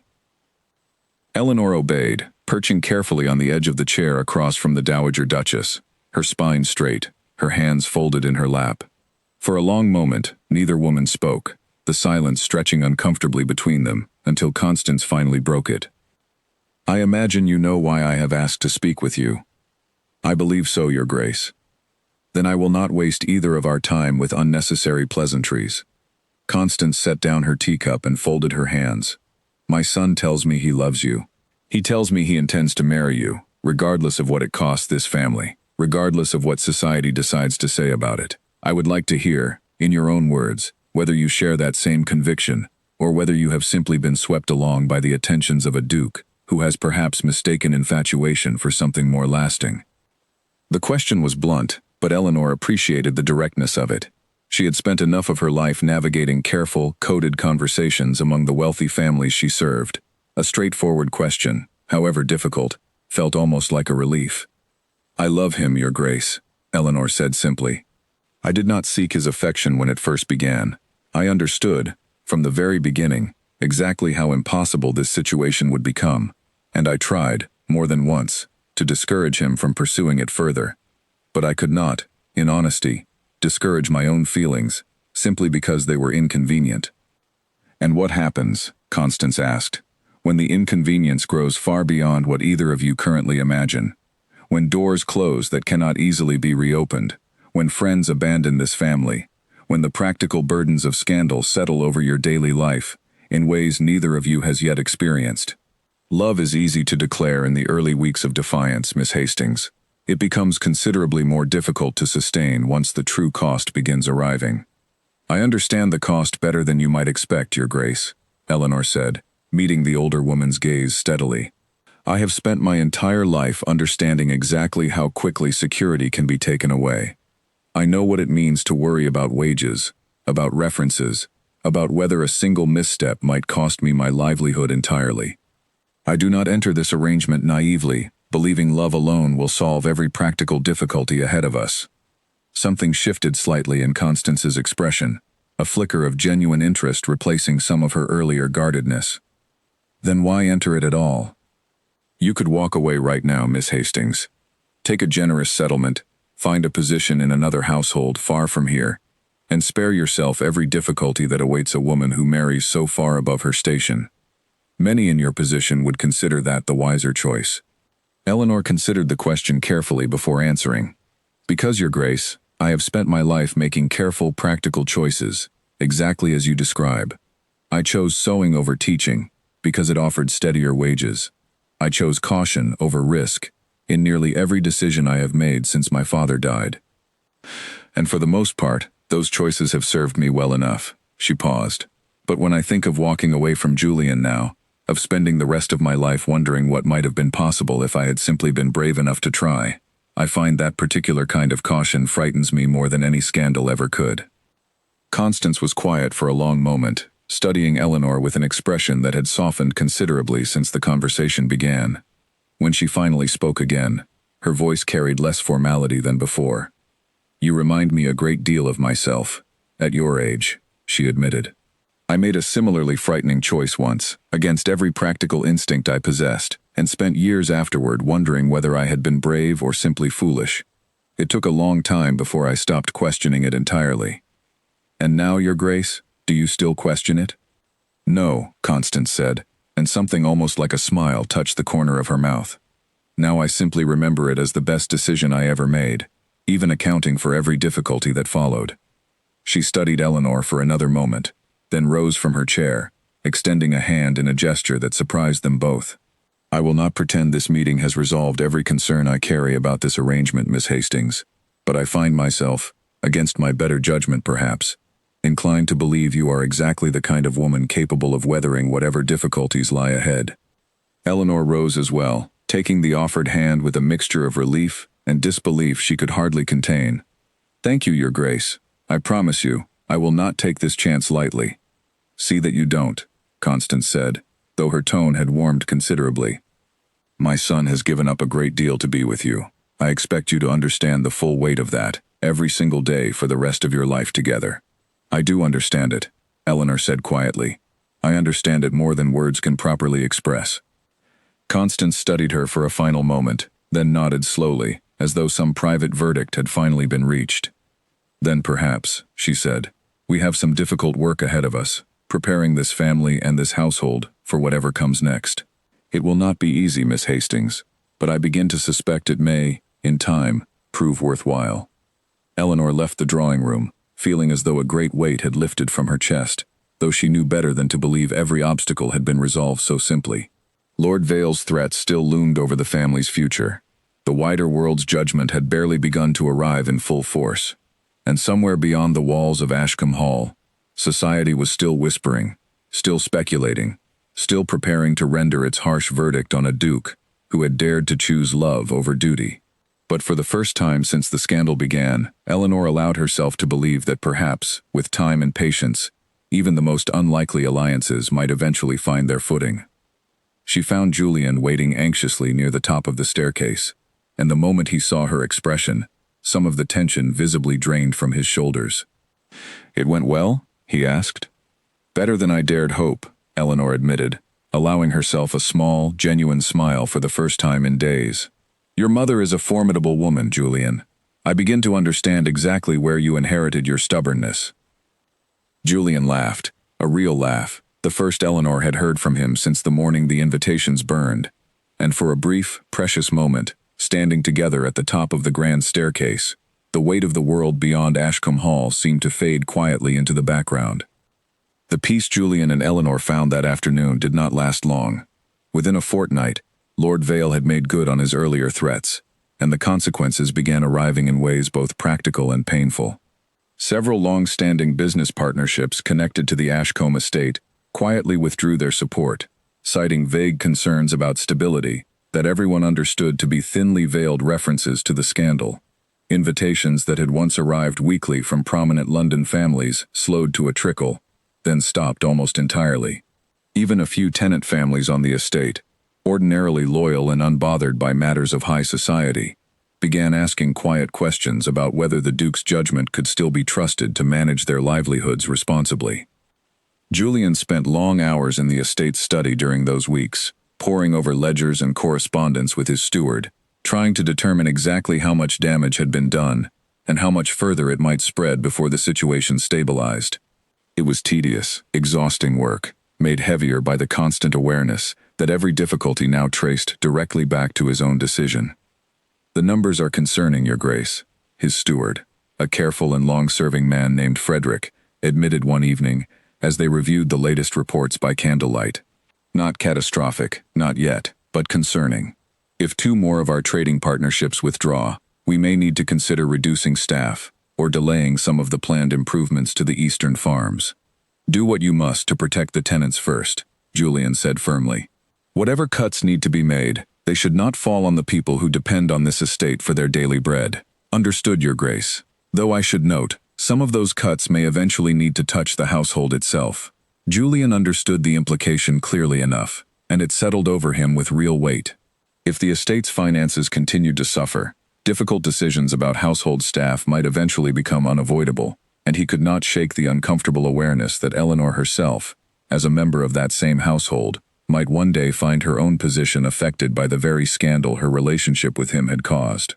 Eleanor obeyed, perching carefully on the edge of the chair across from the Dowager Duchess, her spine straight, her hands folded in her lap. For a long moment, neither woman spoke, the silence stretching uncomfortably between them, until Constance finally broke it. "I imagine you know why I have asked to speak with you." "I believe so, Your Grace." "Then I will not waste either of our time with unnecessary pleasantries." Constance set down her teacup and folded her hands. "My son tells me he loves you. He tells me he intends to marry you, regardless of what it costs this family, regardless of what society decides to say about it. I would like to hear, in your own words, whether you share that same conviction, or whether you have simply been swept along by the attentions of a duke, who has perhaps mistaken infatuation for something more lasting." The question was blunt, but Eleanor appreciated the directness of it. She had spent enough of her life navigating careful, coded conversations among the wealthy families she served. A straightforward question, however difficult, felt almost like a relief. "I love him, Your Grace," Eleanor said simply. "I did not seek his affection when it first began. I understood, from the very beginning, exactly how impossible this situation would become, and I tried, more than once, to discourage him from pursuing it further. But I could not, in honesty, discourage my own feelings, simply because they were inconvenient." "And what happens," Constance asked, "when the inconvenience grows far beyond what either of you currently imagine? When doors close that cannot easily be reopened? When friends abandon this family? When the practical burdens of scandal settle over your daily life, in ways neither of you has yet experienced? Love is easy to declare in the early weeks of defiance, Miss Hastings. It becomes considerably more difficult to sustain once the true cost begins arriving." "I understand the cost better than you might expect, Your Grace," Eleanor said, meeting the older woman's gaze steadily. "I have spent my entire life understanding exactly how quickly security can be taken away. I know what it means to worry about wages, about references, about whether a single misstep might cost me my livelihood entirely. I do not enter this arrangement naively, believing love alone will solve every practical difficulty ahead of us. Something shifted slightly in Constance's expression, a flicker of genuine interest replacing some of her earlier guardedness. Then why enter it at all? You could walk away right now, Miss Hastings. Take a generous settlement, find a position in another household far from here, and spare yourself every difficulty that awaits a woman who marries so far above her station. Many in your position would consider that the wiser choice. Eleanor considered the question carefully before answering. Because, Your Grace, I have spent my life making careful, practical choices, exactly as you describe. I chose sewing over teaching, because it offered steadier wages. I chose caution over risk, in nearly every decision I have made since my father died. And for the most part, those choices have served me well enough. She paused. But when I think of walking away from Julian now, of spending the rest of my life wondering what might have been possible if I had simply been brave enough to try, I find that particular kind of caution frightens me more than any scandal ever could. Constance was quiet for a long moment, studying Eleanor with an expression that had softened considerably since the conversation began. When she finally spoke again, her voice carried less formality than before. You remind me a great deal of myself, at your age, she admitted. I made a similarly frightening choice once, against every practical instinct I possessed, and spent years afterward wondering whether I had been brave or simply foolish. It took a long time before I stopped questioning it entirely. And now, Your Grace, do you still question it? No, Constance said, and something almost like a smile touched the corner of her mouth. Now I simply remember it as the best decision I ever made, even accounting for every difficulty that followed. She studied Eleanor for another moment, then rose from her chair, extending a hand in a gesture that surprised them both. I will not pretend this meeting has resolved every concern I carry about this arrangement, Miss Hastings, but I find myself, against my better judgment perhaps, inclined to believe you are exactly the kind of woman capable of weathering whatever difficulties lie ahead. Eleanor rose as well, taking the offered hand with a mixture of relief and disbelief she could hardly contain. Thank you, Your Grace. I promise you, I will not take this chance lightly. See that you don't, Constance said, though her tone had warmed considerably. My son has given up a great deal to be with you. I expect you to understand the full weight of that, every single day for the rest of your life together. I do understand it, Eleanor said quietly. I understand it more than words can properly express. Constance studied her for a final moment, then nodded slowly, as though some private verdict had finally been reached. Then perhaps, she said, we have some difficult work ahead of us, preparing this family and this household for whatever comes next. It will not be easy, Miss Hastings, but I begin to suspect it may, in time, prove worthwhile. Eleanor left the drawing room, feeling as though a great weight had lifted from her chest, though she knew better than to believe every obstacle had been resolved so simply. Lord Vale's threats still loomed over the family's future. The wider world's judgment had barely begun to arrive in full force, and somewhere beyond the walls of Ashcombe Hall, society was still whispering, still speculating, still preparing to render its harsh verdict on a duke who had dared to choose love over duty. But for the first time since the scandal began, Eleanor allowed herself to believe that perhaps, with time and patience, even the most unlikely alliances might eventually find their footing. She found Julian waiting anxiously near the top of the staircase, and the moment he saw her expression, some of the tension visibly drained from his shoulders. It went well? He asked. Better than I dared hope, Eleanor admitted, allowing herself a small, genuine smile for the first time in days. Your mother is a formidable woman, Julian. I begin to understand exactly where you inherited your stubbornness. Julian laughed, a real laugh, the first Eleanor had heard from him since the morning the invitations burned, and for a brief, precious moment, standing together at the top of the grand staircase, the weight of the world beyond Ashcombe Hall seemed to fade quietly into the background. The peace Julian and Eleanor found that afternoon did not last long. Within a fortnight, Lord Vale had made good on his earlier threats, and the consequences began arriving in ways both practical and painful. Several long-standing business partnerships connected to the Ashcombe estate quietly withdrew their support, citing vague concerns about stability that everyone understood to be thinly veiled references to the scandal. Invitations that had once arrived weekly from prominent London families slowed to a trickle, then stopped almost entirely. Even a few tenant families on the estate, ordinarily loyal and unbothered by matters of high society, began asking quiet questions about whether the Duke's judgment could still be trusted to manage their livelihoods responsibly. Julian spent long hours in the estate's study during those weeks, poring over ledgers and correspondence with his steward, trying to determine exactly how much damage had been done and how much further it might spread before the situation stabilized. It was tedious, exhausting work, made heavier by the constant awareness that every difficulty now traced directly back to his own decision. "The numbers are concerning, Your Grace," his steward, a careful and long-serving man named Frederick, admitted one evening as they reviewed the latest reports by candlelight. "Not catastrophic, not yet, but concerning. If 2 more of our trading partnerships withdraw, we may need to consider reducing staff or delaying some of the planned improvements to the eastern farms. Do what you must to protect the tenants first," Julian said firmly. "Whatever cuts need to be made, they should not fall on the people who depend on this estate for their daily bread. Understood, Your Grace. Though I should note, some of those cuts may eventually need to touch the household itself." Julian understood the implication clearly enough, and it settled over him with real weight. If the estate's finances continued to suffer, difficult decisions about household staff might eventually become unavoidable, and he could not shake the uncomfortable awareness that Eleanor herself, as a member of that same household, might one day find her own position affected by the very scandal her relationship with him had caused.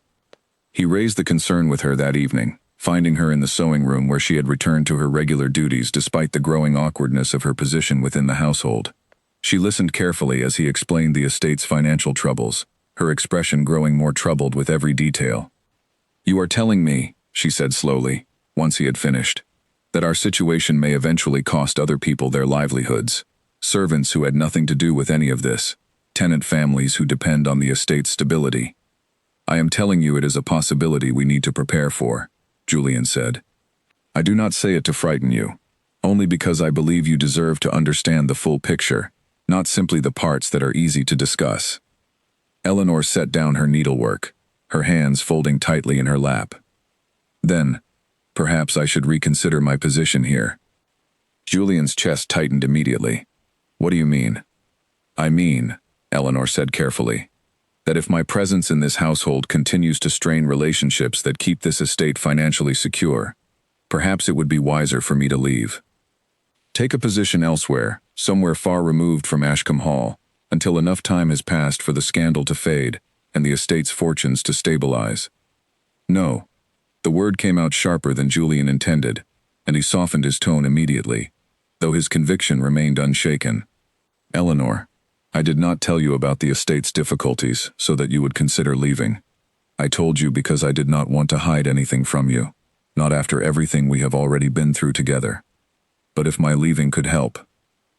He raised the concern with her that evening, finding her in the sewing room where she had returned to her regular duties despite the growing awkwardness of her position within the household. She listened carefully as he explained the estate's financial troubles, her expression growing more troubled with every detail. "You are telling me," she said slowly, once he had finished, "that our situation may eventually cost other people their livelihoods, servants who had nothing to do with any of this, tenant families who depend on the estate's stability. I am telling you it is a possibility we need to prepare for," Julian said. "I do not say it to frighten you, only because I believe you deserve to understand the full picture, not simply the parts that are easy to discuss." Eleanor set down her needlework, her hands folding tightly in her lap. "Then, perhaps I should reconsider my position here." Julian's chest tightened immediately. "What do you mean?" "I mean," Eleanor said carefully, "that if my presence in this household continues to strain relationships that keep this estate financially secure, perhaps it would be wiser for me to leave. Take a position elsewhere, somewhere far removed from Ashcombe Hall, until enough time has passed for the scandal to fade and the estate's fortunes to stabilize." "No." The word came out sharper than Julian intended, and he softened his tone immediately, though his conviction remained unshaken. "Eleanor, I did not tell you about the estate's difficulties so that you would consider leaving. I told you because I did not want to hide anything from you, not after everything we have already been through together. But if my leaving could help,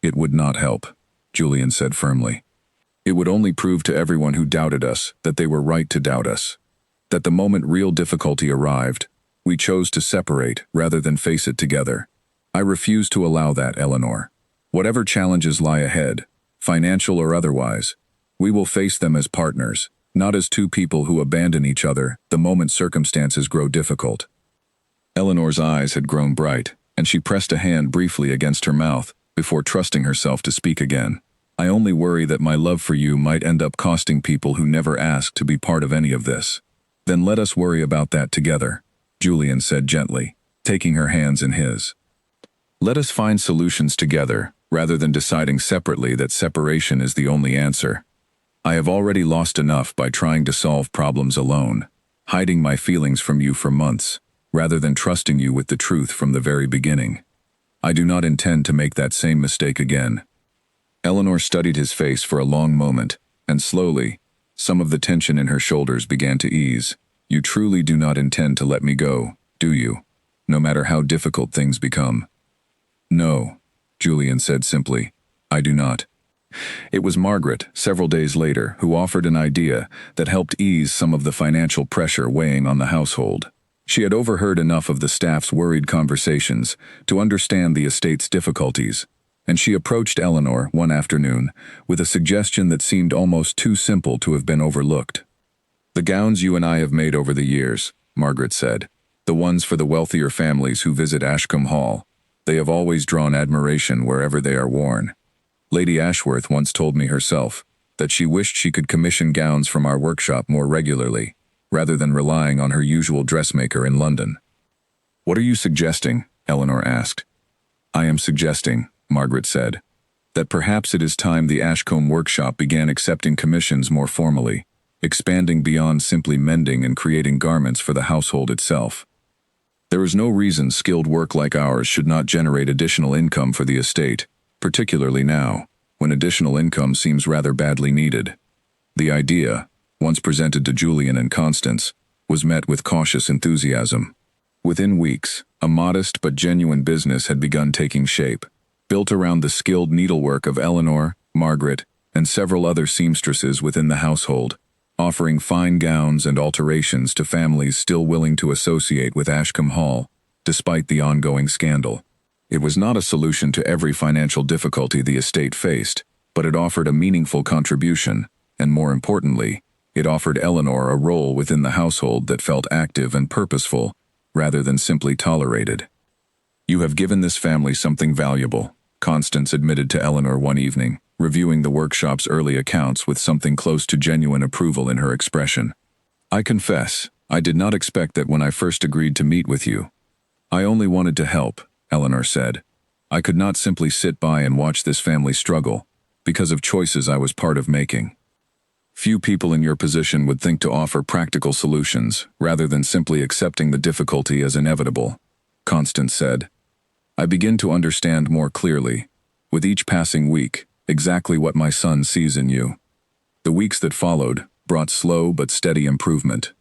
it would not help," Julian said firmly. "It would only prove to everyone who doubted us that they were right to doubt us, that the moment real difficulty arrived, we chose to separate rather than face it together. I refuse to allow that, Eleanor. Whatever challenges lie ahead, financial or otherwise, we will face them as partners, not as 2 people who abandon each other the moment circumstances grow difficult." Eleanor's eyes had grown bright, and she pressed a hand briefly against her mouth before trusting herself to speak again. "I only worry that my love for you might end up costing people who never asked to be part of any of this." "Then let us worry about that together," Julian said gently, taking her hands in his. "Let us find solutions together, rather than deciding separately that separation is the only answer. I have already lost enough by trying to solve problems alone, hiding my feelings from you for months, rather than trusting you with the truth from the very beginning. I do not intend to make that same mistake again." Eleanor studied his face for a long moment, and slowly, some of the tension in her shoulders began to ease. "You truly do not intend to let me go, do you? No matter how difficult things become." "No," Julian said simply. "I do not." It was Margaret, several days later, who offered an idea that helped ease some of the financial pressure weighing on the household. She had overheard enough of the staff's worried conversations to understand the estate's difficulties, and she approached Eleanor one afternoon with a suggestion that seemed almost too simple to have been overlooked. "The gowns you and I have made over the years," Margaret said, "the ones for the wealthier families who visit Ashcombe Hall, they have always drawn admiration wherever they are worn. Lady Ashworth once told me herself, that she wished she could commission gowns from our workshop more regularly, rather than relying on her usual dressmaker in London. "What are you suggesting?" Eleanor asked. "I am suggesting," Margaret said, "that perhaps it is time the Ashcombe workshop began accepting commissions more formally, expanding beyond simply mending and creating garments for the household itself. There is no reason skilled work like ours should not generate additional income for the estate, particularly now, when additional income seems rather badly needed." The idea, once presented to Julian and Constance, was met with cautious enthusiasm. Within weeks, a modest but genuine business had begun taking shape, built around the skilled needlework of Eleanor, Margaret, and several other seamstresses within the household, offering fine gowns and alterations to families still willing to associate with Ashcombe Hall, despite the ongoing scandal. It was not a solution to every financial difficulty the estate faced, but it offered a meaningful contribution, and more importantly, it offered Eleanor a role within the household that felt active and purposeful, rather than simply tolerated. "You have given this family something valuable," Constance admitted to Eleanor one evening, reviewing the workshop's early accounts with something close to genuine approval in her expression. "I confess, I did not expect that when I first agreed to meet with you. I only wanted to help," Eleanor said. "I could not simply sit by and watch this family struggle, because of choices I was part of making. Few people in your position would think to offer practical solutions, rather than simply accepting the difficulty as inevitable," Constance said. "I begin to understand more clearly, with each passing week, exactly what my son sees in you." The weeks that followed brought slow but steady improvement.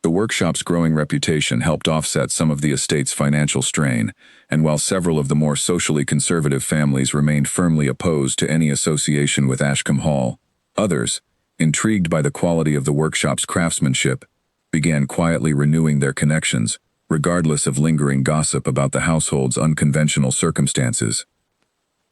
The workshop's growing reputation helped offset some of the estate's financial strain, and while several of the more socially conservative families remained firmly opposed to any association with Ashcombe Hall, others, intrigued by the quality of the workshop's craftsmanship, began quietly renewing their connections, regardless of lingering gossip about the household's unconventional circumstances.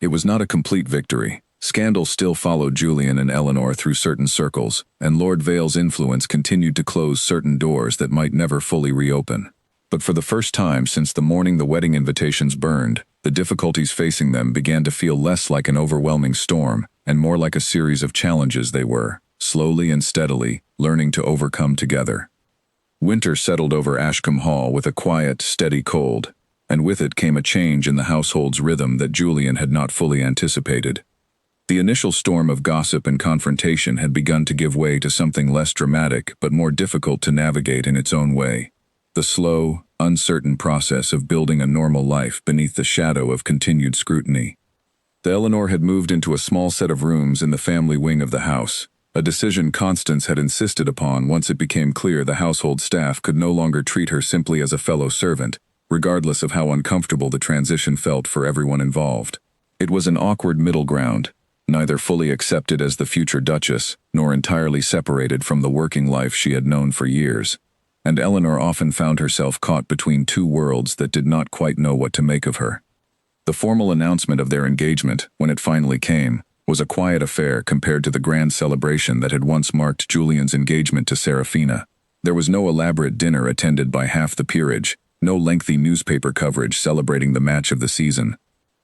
It was not a complete victory. Scandal still followed Julian and Eleanor through certain circles, and Lord Vale's influence continued to close certain doors that might never fully reopen. But for the first time since the morning the wedding invitations burned, the difficulties facing them began to feel less like an overwhelming storm, and more like a series of challenges they were, slowly and steadily, learning to overcome together. Winter settled over Ashcombe Hall with a quiet, steady cold, and with it came a change in the household's rhythm that Julian had not fully anticipated. The initial storm of gossip and confrontation had begun to give way to something less dramatic but more difficult to navigate in its own way: the slow, uncertain process of building a normal life beneath the shadow of continued scrutiny. The Eleanor had moved into a small set of rooms in the family wing of the house, a decision Constance had insisted upon once it became clear the household staff could no longer treat her simply as a fellow servant, regardless of how uncomfortable the transition felt for everyone involved. It was an awkward middle ground, neither fully accepted as the future Duchess, nor entirely separated from the working life she had known for years, and Eleanor often found herself caught between two worlds that did not quite know what to make of her. The formal announcement of their engagement, when it finally came, was a quiet affair compared to the grand celebration that had once marked Julian's engagement to Serafina. There was no elaborate dinner attended by half the peerage, no lengthy newspaper coverage celebrating the match of the season.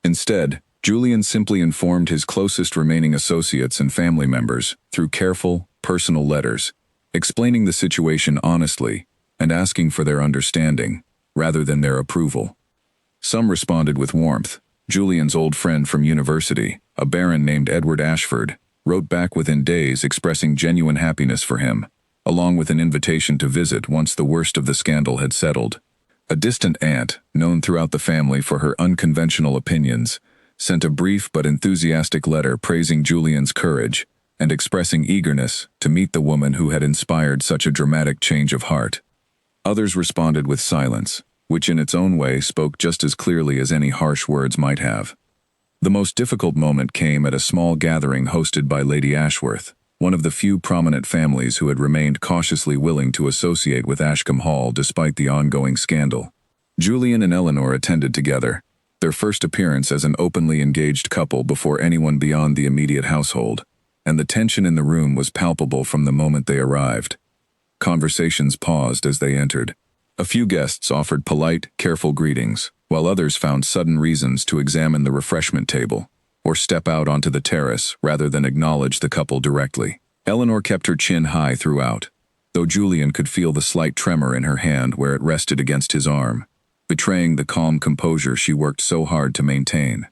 Instead, Julian simply informed his closest remaining associates and family members through careful, personal letters, explaining the situation honestly and asking for their understanding, rather than their approval. Some responded with warmth. Julian's old friend from university, a baron named Edward Ashford, wrote back within days expressing genuine happiness for him, along with an invitation to visit once the worst of the scandal had settled. A distant aunt, known throughout the family for her unconventional opinions, sent a brief but enthusiastic letter praising Julian's courage and expressing eagerness to meet the woman who had inspired such a dramatic change of heart. Others responded with silence, which in its own way spoke just as clearly as any harsh words might have. The most difficult moment came at a small gathering hosted by Lady Ashworth, one of the few prominent families who had remained cautiously willing to associate with Ashcombe Hall despite the ongoing scandal. Julian and Eleanor attended together, their first appearance as an openly engaged couple before anyone beyond the immediate household, and the tension in the room was palpable from the moment they arrived. Conversations paused as they entered. A few guests offered polite, careful greetings, while others found sudden reasons to examine the refreshment table. or step out onto the terrace rather than acknowledge the couple directly. Eleanor kept her chin high throughout, though Julian could feel the slight tremor in her hand where it rested against his arm, betraying the calm composure she worked so hard to maintain.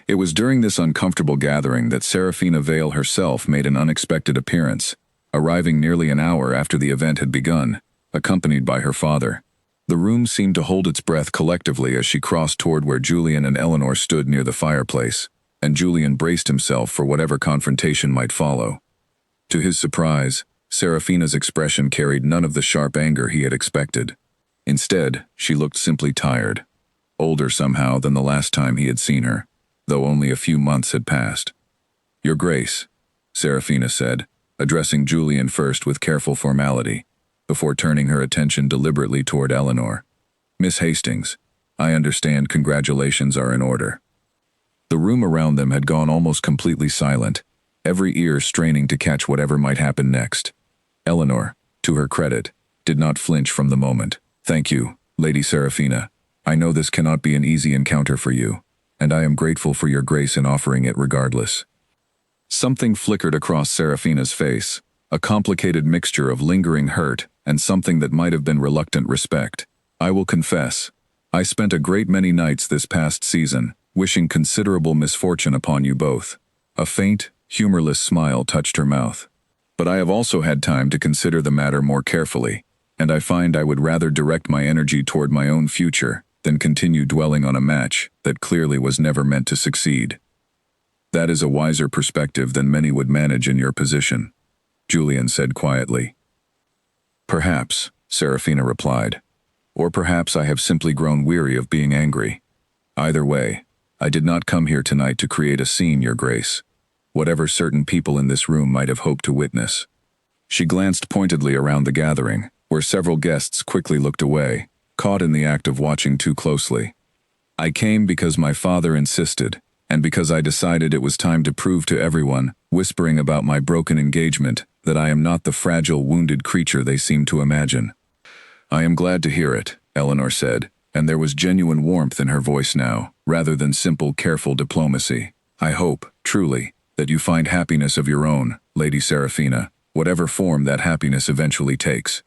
It was during this uncomfortable gathering that Serafina Vale herself made an unexpected appearance, arriving nearly an hour after the event had begun, accompanied by her father. The room seemed to hold its breath collectively as she crossed toward where Julian and Eleanor stood near the fireplace, and Julian braced himself for whatever confrontation might follow. To his surprise, Serafina's expression carried none of the sharp anger he had expected. Instead, she looked simply tired, older somehow than the last time he had seen her, though only a few months had passed. "Your Grace," Serafina said, addressing Julian first with careful formality, before turning her attention deliberately toward Eleanor. "Miss Hastings, I understand congratulations are in order." The room around them had gone almost completely silent, every ear straining to catch whatever might happen next. Eleanor, to her credit, did not flinch from the moment. "Thank you, Lady Serafina. I know this cannot be an easy encounter for you, and I am grateful for your grace in offering it regardless." Something flickered across Serafina's face, a complicated mixture of lingering hurt and something that might have been reluctant respect. "I will confess, I spent a great many nights this past season, wishing considerable misfortune upon you both." A faint, humorless smile touched her mouth. "But I have also had time to consider the matter more carefully, and I find I would rather direct my energy toward my own future than continue dwelling on a match that clearly was never meant to succeed." "That is a wiser perspective than many would manage in your position," Julian said quietly. "Perhaps," Serafina replied. "Or perhaps I have simply grown weary of being angry. Either way, I did not come here tonight to create a scene, Your Grace, whatever certain people in this room might have hoped to witness." She glanced pointedly around the gathering, where several guests quickly looked away, caught in the act of watching too closely. "I came because my father insisted, and because I decided it was time to prove to everyone, whispering about my broken engagement, that I am not the fragile, wounded creature they seem to imagine." "I am glad to hear it," Eleanor said, and there was genuine warmth in her voice now, rather than simple, careful diplomacy. "I hope, truly, that you find happiness of your own, Lady Serafina, whatever form that happiness eventually takes."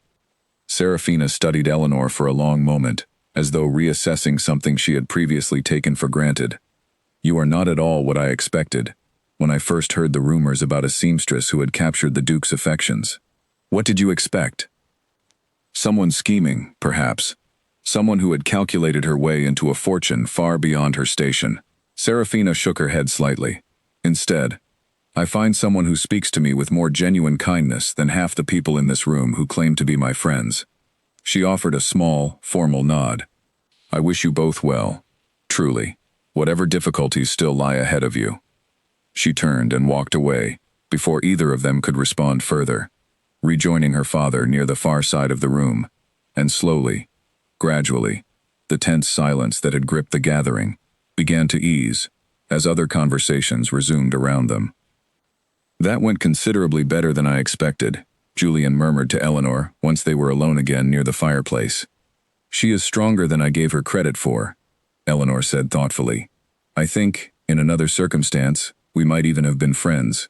Serafina studied Eleanor for a long moment, as though reassessing something she had previously taken for granted. "You are not at all what I expected when I first heard the rumors about a seamstress who had captured the Duke's affections. What did you expect? Someone scheming, perhaps. Someone who had calculated her way into a fortune far beyond her station." Serafina shook her head slightly. "Instead, I find someone who speaks to me with more genuine kindness than half the people in this room who claim to be my friends." She offered a small, formal nod. "I wish you both well, truly, whatever difficulties still lie ahead of you." She turned and walked away, before either of them could respond further, rejoining her father near the far side of the room, and slowly, gradually, the tense silence that had gripped the gathering began to ease as other conversations resumed around them. "That went considerably better than I expected," Julian murmured to Eleanor once they were alone again near the fireplace. "She is stronger than I gave her credit for," Eleanor said thoughtfully. "I think, in another circumstance, we might even have been friends."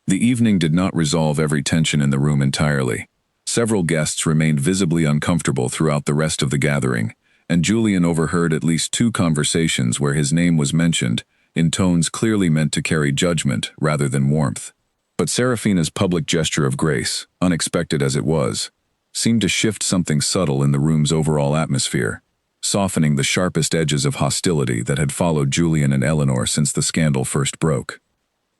The evening did not resolve every tension in the room entirely. Several guests remained visibly uncomfortable throughout the rest of the gathering, and Julian overheard at least 2 conversations where his name was mentioned, in tones clearly meant to carry judgment rather than warmth. But Serafina's public gesture of grace, unexpected as it was, seemed to shift something subtle in the room's overall atmosphere, softening the sharpest edges of hostility that had followed Julian and Eleanor since the scandal first broke.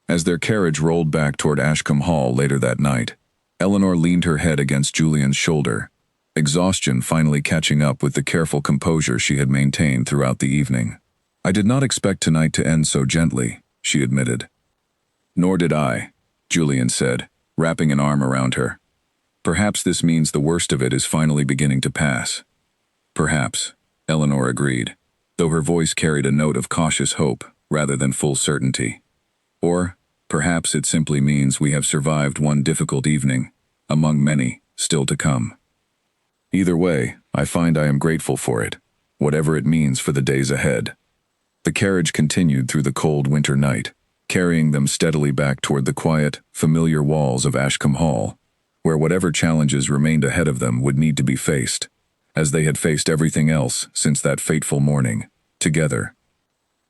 As their carriage rolled back toward Ashcombe Hall later that night, Eleanor leaned her head against Julian's shoulder, exhaustion finally catching up with the careful composure she had maintained throughout the evening. "I did not expect tonight to end so gently," she admitted. "Nor did I," Julian said, wrapping an arm around her. "Perhaps this means the worst of it is finally beginning to pass." "Perhaps," Eleanor agreed, though her voice carried a note of cautious hope rather than full certainty. "Or perhaps it simply means we have survived one difficult evening, among many still to come. Either way, I find I am grateful for it, whatever it means for the days ahead." The The carriage continued through the cold winter night, carrying them steadily back toward the quiet, familiar walls of Ashcombe Hall, where whatever challenges remained ahead of them would need to be faced, as they had faced everything else since that fateful morning, together.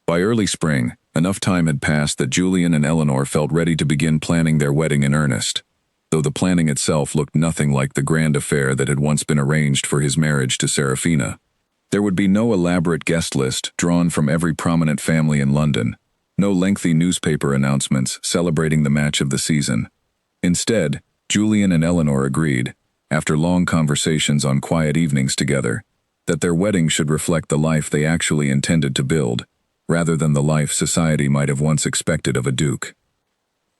By early spring, enough time had passed that Julian and Eleanor felt ready to begin planning their wedding in earnest, though the planning itself looked nothing like the grand affair that had once been arranged for his marriage to Serafina. There would be no elaborate guest list drawn from every prominent family in London, no lengthy newspaper announcements celebrating the match of the season. Instead, Julian and Eleanor agreed, after long conversations on quiet evenings together, that their wedding should reflect the life they actually intended to build, rather than the life society might have once expected of a duke.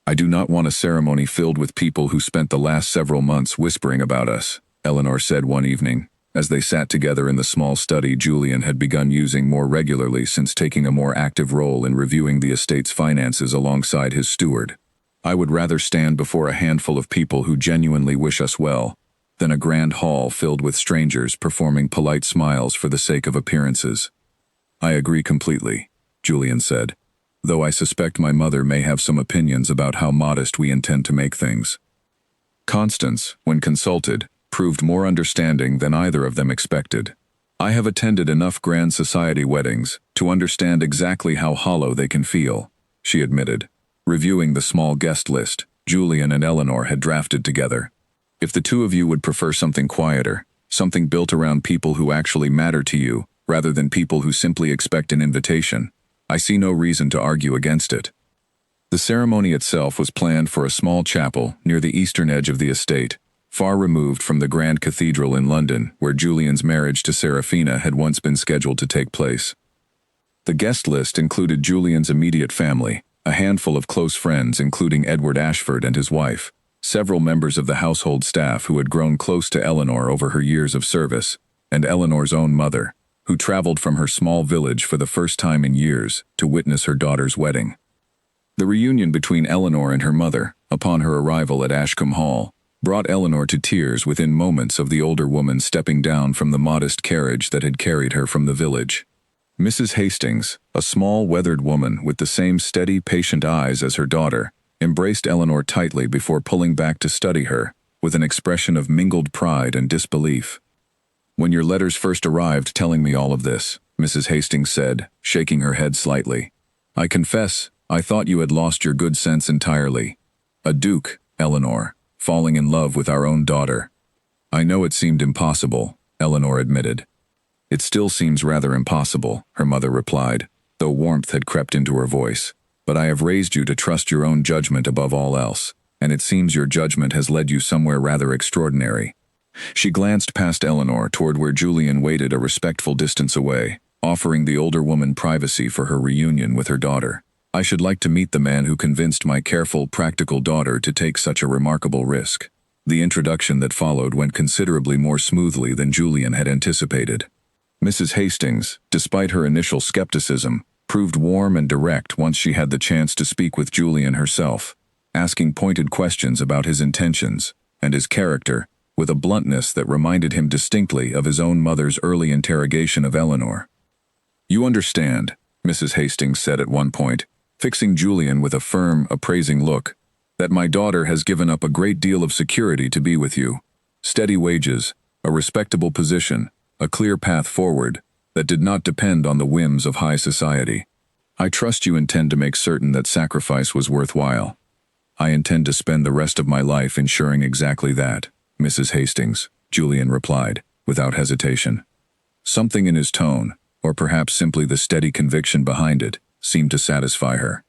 "I do not want a ceremony filled with people who spent the last several months whispering about us," Eleanor said one evening, as they sat together in the small study Julian had begun using more regularly since taking a more active role in reviewing the estate's finances alongside his steward. "I would rather stand before a handful of people who genuinely wish us well, than a grand hall filled with strangers performing polite smiles for the sake of appearances." "I agree completely," Julian said, "though I suspect my mother may have some opinions about how modest we intend to make things." Constance, when consulted, proved more understanding than either of them expected. "I have attended enough grand society weddings to understand exactly how hollow they can feel," she admitted, reviewing the small guest list Julian and Eleanor had drafted together. "If the two of you would prefer something quieter, something built around people who actually matter to you, rather than people who simply expect an invitation, I see no reason to argue against it." The ceremony itself was planned for a small chapel near the eastern edge of the estate, far removed from the grand cathedral in London where Julian's marriage to Serafina had once been scheduled to take place. The guest list included Julian's immediate family, a handful of close friends including Edward Ashford and his wife, several members of the household staff who had grown close to Eleanor over her years of service, and Eleanor's own mother, who traveled from her small village for the first time in years to witness her daughter's wedding. The reunion between Eleanor and her mother, upon her arrival at Ashcombe Hall, brought Eleanor to tears within moments of the older woman stepping down from the modest carriage that had carried her from the village. Mrs. Hastings, a small, weathered woman with the same steady, patient eyes as her daughter, embraced Eleanor tightly before pulling back to study her, with an expression of mingled pride and disbelief. "When your letters first arrived telling me all of this," Mrs. Hastings said, shaking her head slightly, "I confess, I thought you had lost your good sense entirely. A duke, Eleanor, falling in love with our own daughter." "I know it seemed impossible," Eleanor admitted. "It still seems rather impossible," her mother replied, though warmth had crept into her voice. "But I have raised you to trust your own judgment above all else, and it seems your judgment has led you somewhere rather extraordinary." She glanced past Eleanor toward where Julian waited a respectful distance away, offering the older woman privacy for her reunion with her daughter. "I should like to meet the man who convinced my careful, practical daughter to take such a remarkable risk." The introduction that followed went considerably more smoothly than Julian had anticipated. Mrs. Hastings, despite her initial skepticism, proved warm and direct once she had the chance to speak with Julian herself, asking pointed questions about his intentions and his character, with a bluntness that reminded him distinctly of his own mother's early interrogation of Eleanor. "You understand," Mrs. Hastings said at one point, fixing Julian with a firm, appraising look, "that my daughter has given up a great deal of security to be with you. Steady wages, a respectable position, a clear path forward, that did not depend on the whims of high society. I trust you intend to make certain that sacrifice was worthwhile." "I intend to spend the rest of my life ensuring exactly that, Mrs. Hastings," Julian replied, without hesitation. Something in his tone, or perhaps simply the steady conviction behind it, seemed to satisfy her.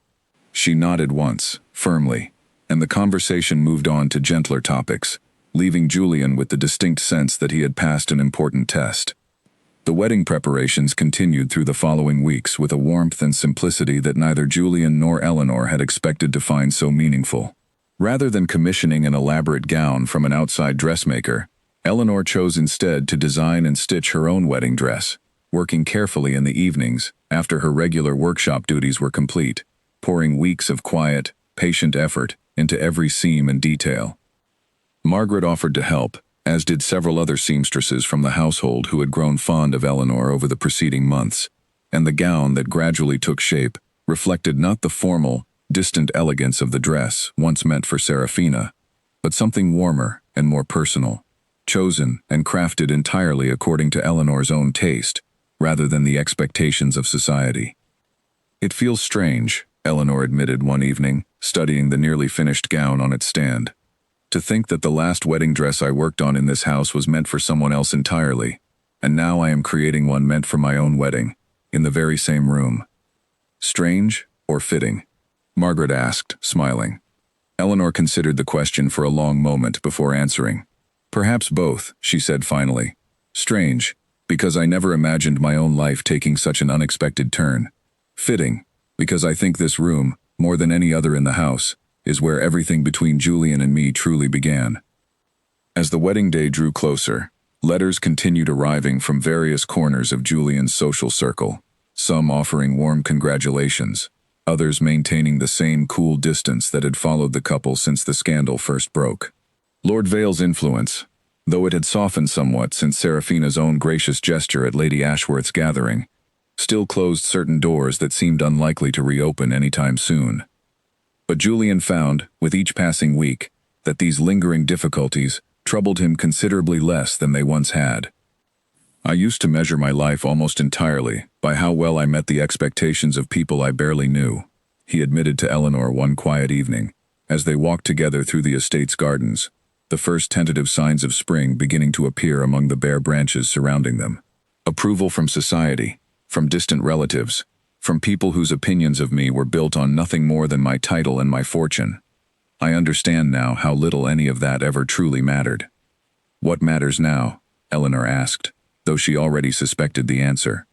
She nodded once, firmly, and the conversation moved on to gentler topics, leaving Julian with the distinct sense that he had passed an important test. The wedding preparations continued through the following weeks with a warmth and simplicity that neither Julian nor Eleanor had expected to find so meaningful. Rather than commissioning an elaborate gown from an outside dressmaker, Eleanor chose instead to design and stitch her own wedding dress, working carefully in the evenings after her regular workshop duties were complete, pouring weeks of quiet, patient effort into every seam and detail. Margaret offered to help, as did several other seamstresses from the household who had grown fond of Eleanor over the preceding months. and the gown that gradually took shape reflected not the formal, distant elegance of the dress once meant for Serafina, but something warmer and more personal, chosen and crafted entirely according to Eleanor's own taste, rather than the expectations of society. "It feels strange," Eleanor admitted one evening, studying the nearly finished gown on its stand. "To think that the last wedding dress I worked on in this house was meant for someone else entirely, and now I am creating one meant for my own wedding, in the very same room." "Strange or fitting?" Margaret asked, smiling. Eleanor considered the question for a long moment before answering. "Perhaps both," she said finally. "Strange, because I never imagined my own life taking such an unexpected turn. Fitting, because I think this room, more than any other in the house, is where everything between Julian and me truly began." As the wedding day drew closer, letters continued arriving from various corners of Julian's social circle, some offering warm congratulations, others maintaining the same cool distance that had followed the couple since the scandal first broke. Lord Vale's influence, though it had softened somewhat since Serafina's own gracious gesture at Lady Ashworth's gathering, still closed certain doors that seemed unlikely to reopen anytime soon. But Julian found, with each passing week, that these lingering difficulties troubled him considerably less than they once had. "I used to measure my life almost entirely by how well I met the expectations of people I barely knew," he admitted to Eleanor one quiet evening, as they walked together through the estate's gardens, the first tentative signs of spring beginning to appear among the bare branches surrounding them. "Approval from society, from distant relatives, from people whose opinions of me were built on nothing more than my title and my fortune. I understand now how little any of that ever truly mattered." "What matters now?" Eleanor asked, though she already suspected the answer.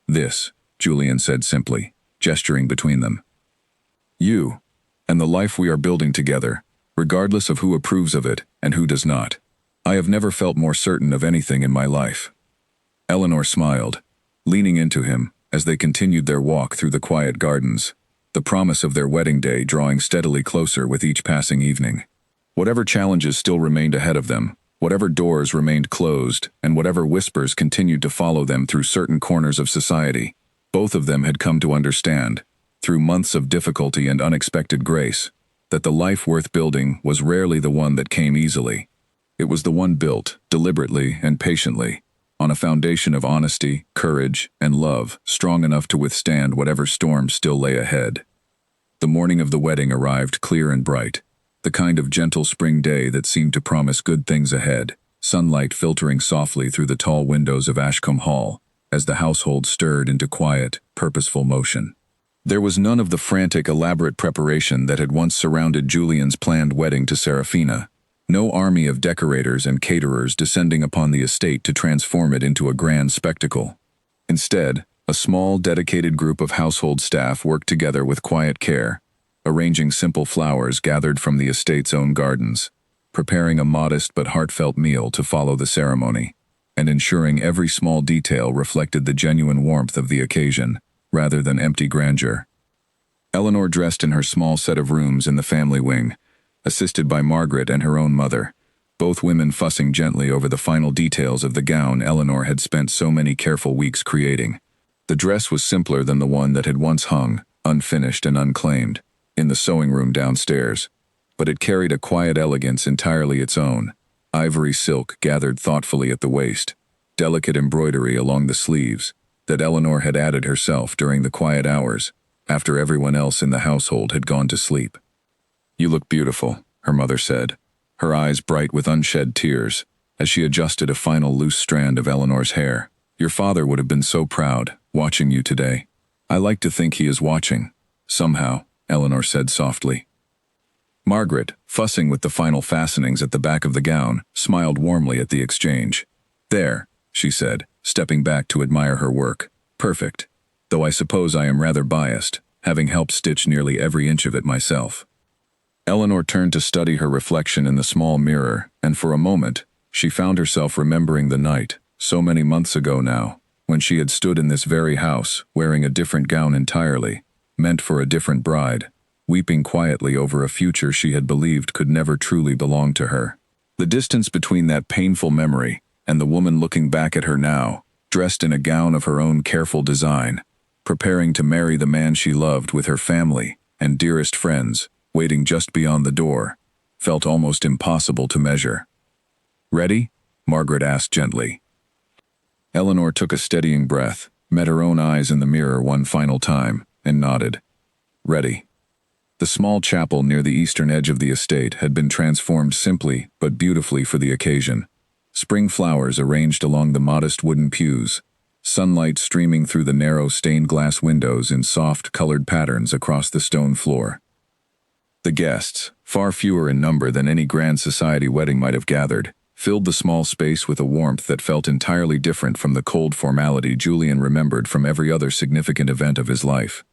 "This," Julian said simply, gesturing between them. "You, and the life we are building together, regardless of who approves of it and who does not. I have never felt more certain of anything in my life." Eleanor smiled, leaning into him as they continued their walk through the quiet gardens, the promise of their wedding day drawing steadily closer with each passing evening. Whatever challenges still remained ahead of them, whatever doors remained closed, and whatever whispers continued to follow them through certain corners of society, both of them had come to understand, through months of difficulty and unexpected grace, that the life worth building was rarely the one that came easily. It was the one built, deliberately and patiently, on a foundation of honesty, courage, and love strong enough to withstand whatever storms still lay ahead. The morning of the wedding arrived clear and bright, the kind of gentle spring day that seemed to promise good things ahead, sunlight filtering softly through the tall windows of Ashcombe Hall as the household stirred into quiet, purposeful motion. There was none of the frantic, elaborate preparation that had once surrounded Julian's planned wedding to Serafina. No army of decorators and caterers descending upon the estate to transform it into a grand spectacle. Instead, a small, dedicated group of household staff worked together with quiet care, arranging simple flowers gathered from the estate's own gardens, preparing a modest but heartfelt meal to follow the ceremony, and ensuring every small detail reflected the genuine warmth of the occasion, rather than empty grandeur. Eleanor dressed in her small set of rooms in the family wing, assisted by Margaret and her own mother, both women fussing gently over the final details of the gown Eleanor had spent so many careful weeks creating. The dress was simpler than the one that had once hung, unfinished and unclaimed, in the sewing room downstairs, but it carried a quiet elegance entirely its own, ivory silk gathered thoughtfully at the waist, delicate embroidery along the sleeves, that Eleanor had added herself during the quiet hours, after everyone else in the household had gone to sleep. "You look beautiful," her mother said, her eyes bright with unshed tears, as she adjusted a final loose strand of Eleanor's hair. "Your father would have been so proud, watching you today." "I like to think he is watching, somehow," Eleanor said softly. Margaret, fussing with the final fastenings at the back of the gown, smiled warmly at the exchange. "There," she said, stepping back to admire her work. "Perfect. Though I suppose I am rather biased, having helped stitch nearly every inch of it myself." Eleanor turned to study her reflection in the small mirror, and for a moment, she found herself remembering the night, so many months ago now, when she had stood in this very house, wearing a different gown entirely, meant for a different bride, weeping quietly over a future she had believed could never truly belong to her. The distance between that painful memory and the woman looking back at her now, dressed in a gown of her own careful design, preparing to marry the man she loved with her family and dearest friends, waiting just beyond the door, felt almost impossible to measure. "Ready?" Margaret asked gently. Eleanor took a steadying breath, met her own eyes in the mirror one final time, and nodded. "Ready." The small chapel near the eastern edge of the estate had been transformed simply but beautifully for the occasion. Spring flowers arranged along the modest wooden pews, sunlight streaming through the narrow stained glass windows in soft, colored patterns across the stone floor. The guests, far fewer in number than any grand society wedding might have gathered, filled the small space with a warmth that felt entirely different from the cold formality Julian remembered from every other significant event of his life.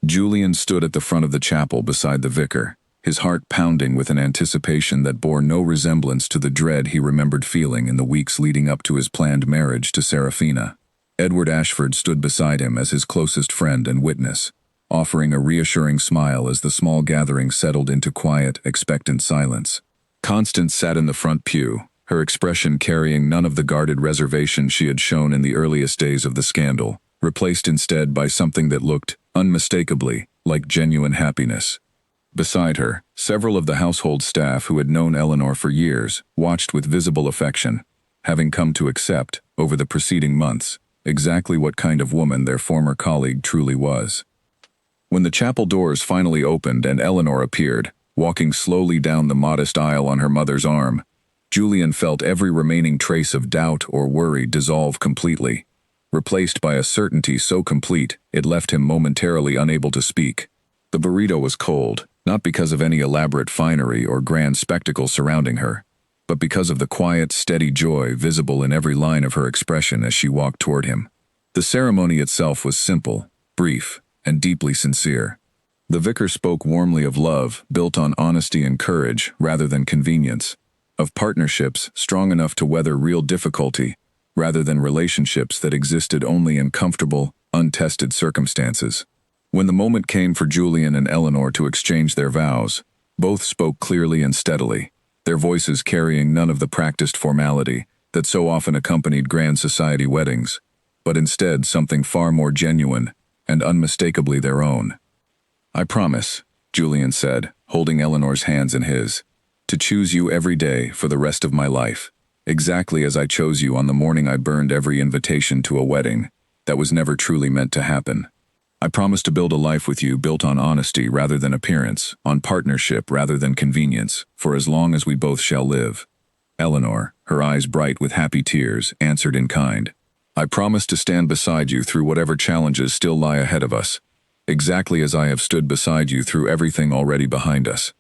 Julian stood at the front of the chapel beside the vicar, his heart pounding with an anticipation that bore no resemblance to the dread he remembered feeling in the weeks leading up to his planned marriage to Seraphina. Edward Ashford stood beside him as his closest friend and witness, offering a reassuring smile as the small gathering settled into quiet, expectant silence. Constance sat in the front pew, her expression carrying none of the guarded reservation she had shown in the earliest days of the scandal, replaced instead by something that looked, unmistakably, like genuine happiness. Beside her, several of the household staff who had known Eleanor for years watched with visible affection, having come to accept, over the preceding months, exactly what kind of woman their former colleague truly was. When the chapel doors finally opened and Eleanor appeared, walking slowly down the modest aisle on her mother's arm, Julian felt every remaining trace of doubt or worry dissolve completely, replaced by a certainty so complete it left him momentarily unable to speak. The burrito was cold, not because of any elaborate finery or grand spectacle surrounding her, but because of the quiet, steady joy visible in every line of her expression as she walked toward him. The ceremony itself was simple, brief, and deeply sincere. The vicar spoke warmly of love built on honesty and courage rather than convenience, of partnerships strong enough to weather real difficulty rather than relationships that existed only in comfortable, untested circumstances. When the moment came for Julian and Eleanor to exchange their vows, both spoke clearly and steadily, their voices carrying none of the practiced formality that so often accompanied grand society weddings, but instead something far more genuine and unmistakably their own. "I promise," Julian said, holding Eleanor's hands in his, "to choose you every day for the rest of my life, exactly as I chose you on the morning I burned every invitation to a wedding that was never truly meant to happen. I promise to build a life with you built on honesty rather than appearance, on partnership rather than convenience, for as long as we both shall live." Eleanor, her eyes bright with happy tears, answered in kind. "I promise to stand beside you through whatever challenges still lie ahead of us, exactly as I have stood beside you through everything already behind us.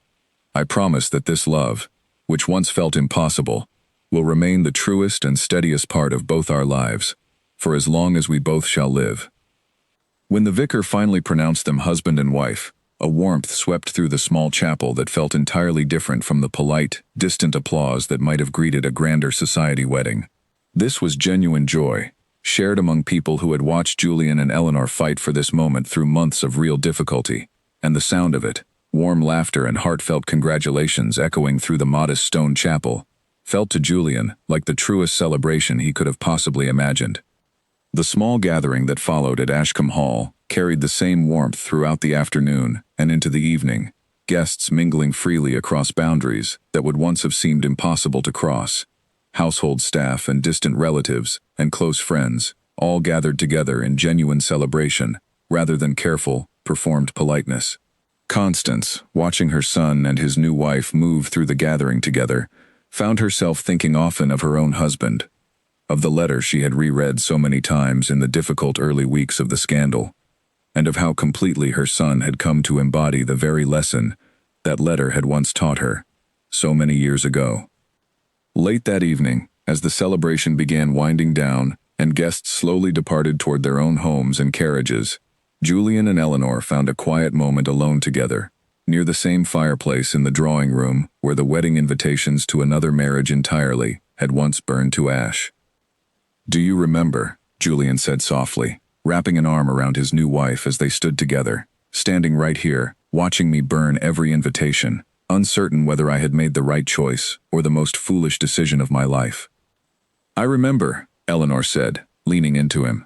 I promise that this love, which once felt impossible, will remain the truest and steadiest part of both our lives, for as long as we both shall live." When the vicar finally pronounced them husband and wife, a warmth swept through the small chapel that felt entirely different from the polite, distant applause that might have greeted a grander society wedding. This was genuine joy, shared among people who had watched Julian and Eleanor fight for this moment through months of real difficulty, and the sound of it, warm laughter and heartfelt congratulations echoing through the modest stone chapel, felt to Julian like the truest celebration he could have possibly imagined. The small gathering that followed at Ashcombe Hall carried the same warmth throughout the afternoon and into the evening, guests mingling freely across boundaries that would once have seemed impossible to cross. Household staff and distant relatives and close friends all gathered together in genuine celebration rather than careful, performed politeness. Constance, watching her son and his new wife move through the gathering together, found herself thinking often of her own husband, of the letter she had reread so many times in the difficult early weeks of the scandal, and of how completely her son had come to embody the very lesson that letter had once taught her, so many years ago. Late that evening, as the celebration began winding down and guests slowly departed toward their own homes and carriages, Julian and Eleanor found a quiet moment alone together, near the same fireplace in the drawing room where the wedding invitations to another marriage entirely had once burned to ash. "Do you remember?" Julian said softly, wrapping an arm around his new wife as they stood together, "standing right here, watching me burn every invitation, uncertain whether I had made the right choice or the most foolish decision of my life?" "I remember," Eleanor said, leaning into him.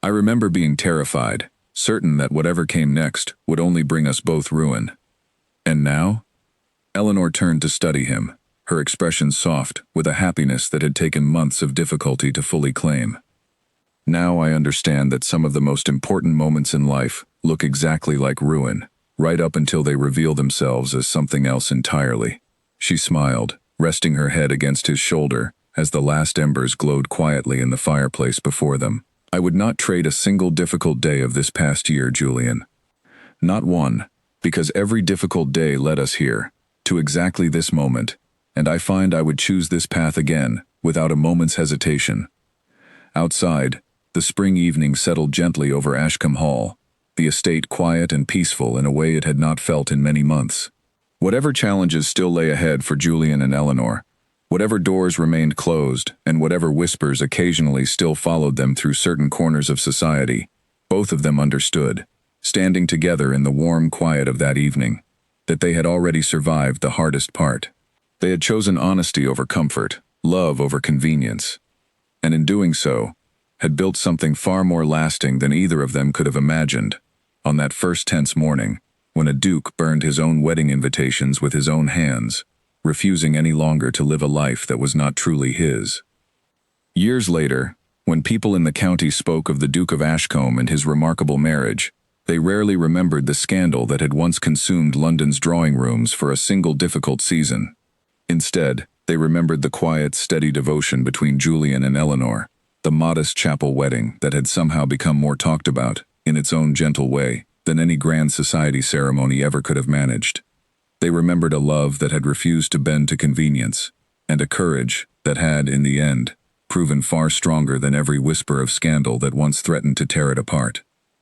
"I remember being terrified, certain that whatever came next would only bring us both ruin. And now? Eleanor turned to study him, her expression soft with a happiness that had taken months of difficulty to fully claim. Now I understand that some of the most important moments in life look exactly like ruin, right up until they reveal themselves as something else entirely. She smiled, resting her head against his shoulder as the last embers glowed quietly in the fireplace before them. I would not trade a single difficult day of this past year, Julian. Not one, because every difficult day led us here, to exactly this moment, and I find I would choose this path again, without a moment's hesitation. Outside, the spring evening settled gently over Ashcombe Hall, the estate quiet and peaceful in a way it had not felt in many months. Whatever challenges still lay ahead for Julian and Eleanor, whatever doors remained closed, and whatever whispers occasionally still followed them through certain corners of society, both of them understood, standing together in the warm quiet of that evening, that they had already survived the hardest part. They had chosen honesty over comfort, love over convenience, and in doing so, had built something far more lasting than either of them could have imagined. On that first tense morning, when a duke burned his own wedding invitations with his own hands, refusing any longer to live a life that was not truly his. Years later, when people in the county spoke of the Duke of Ashcombe and his remarkable marriage, they rarely remembered the scandal that had once consumed London's drawing rooms for a single difficult season. Instead, they remembered the quiet, steady devotion between Julian and Eleanor, the modest chapel wedding that had somehow become more talked about, in its own gentle way, than any grand society ceremony ever could have managed. They remembered a love that had refused to bend to convenience, and a courage that had, in the end, proven far stronger than every whisper of scandal that once threatened to tear it apart.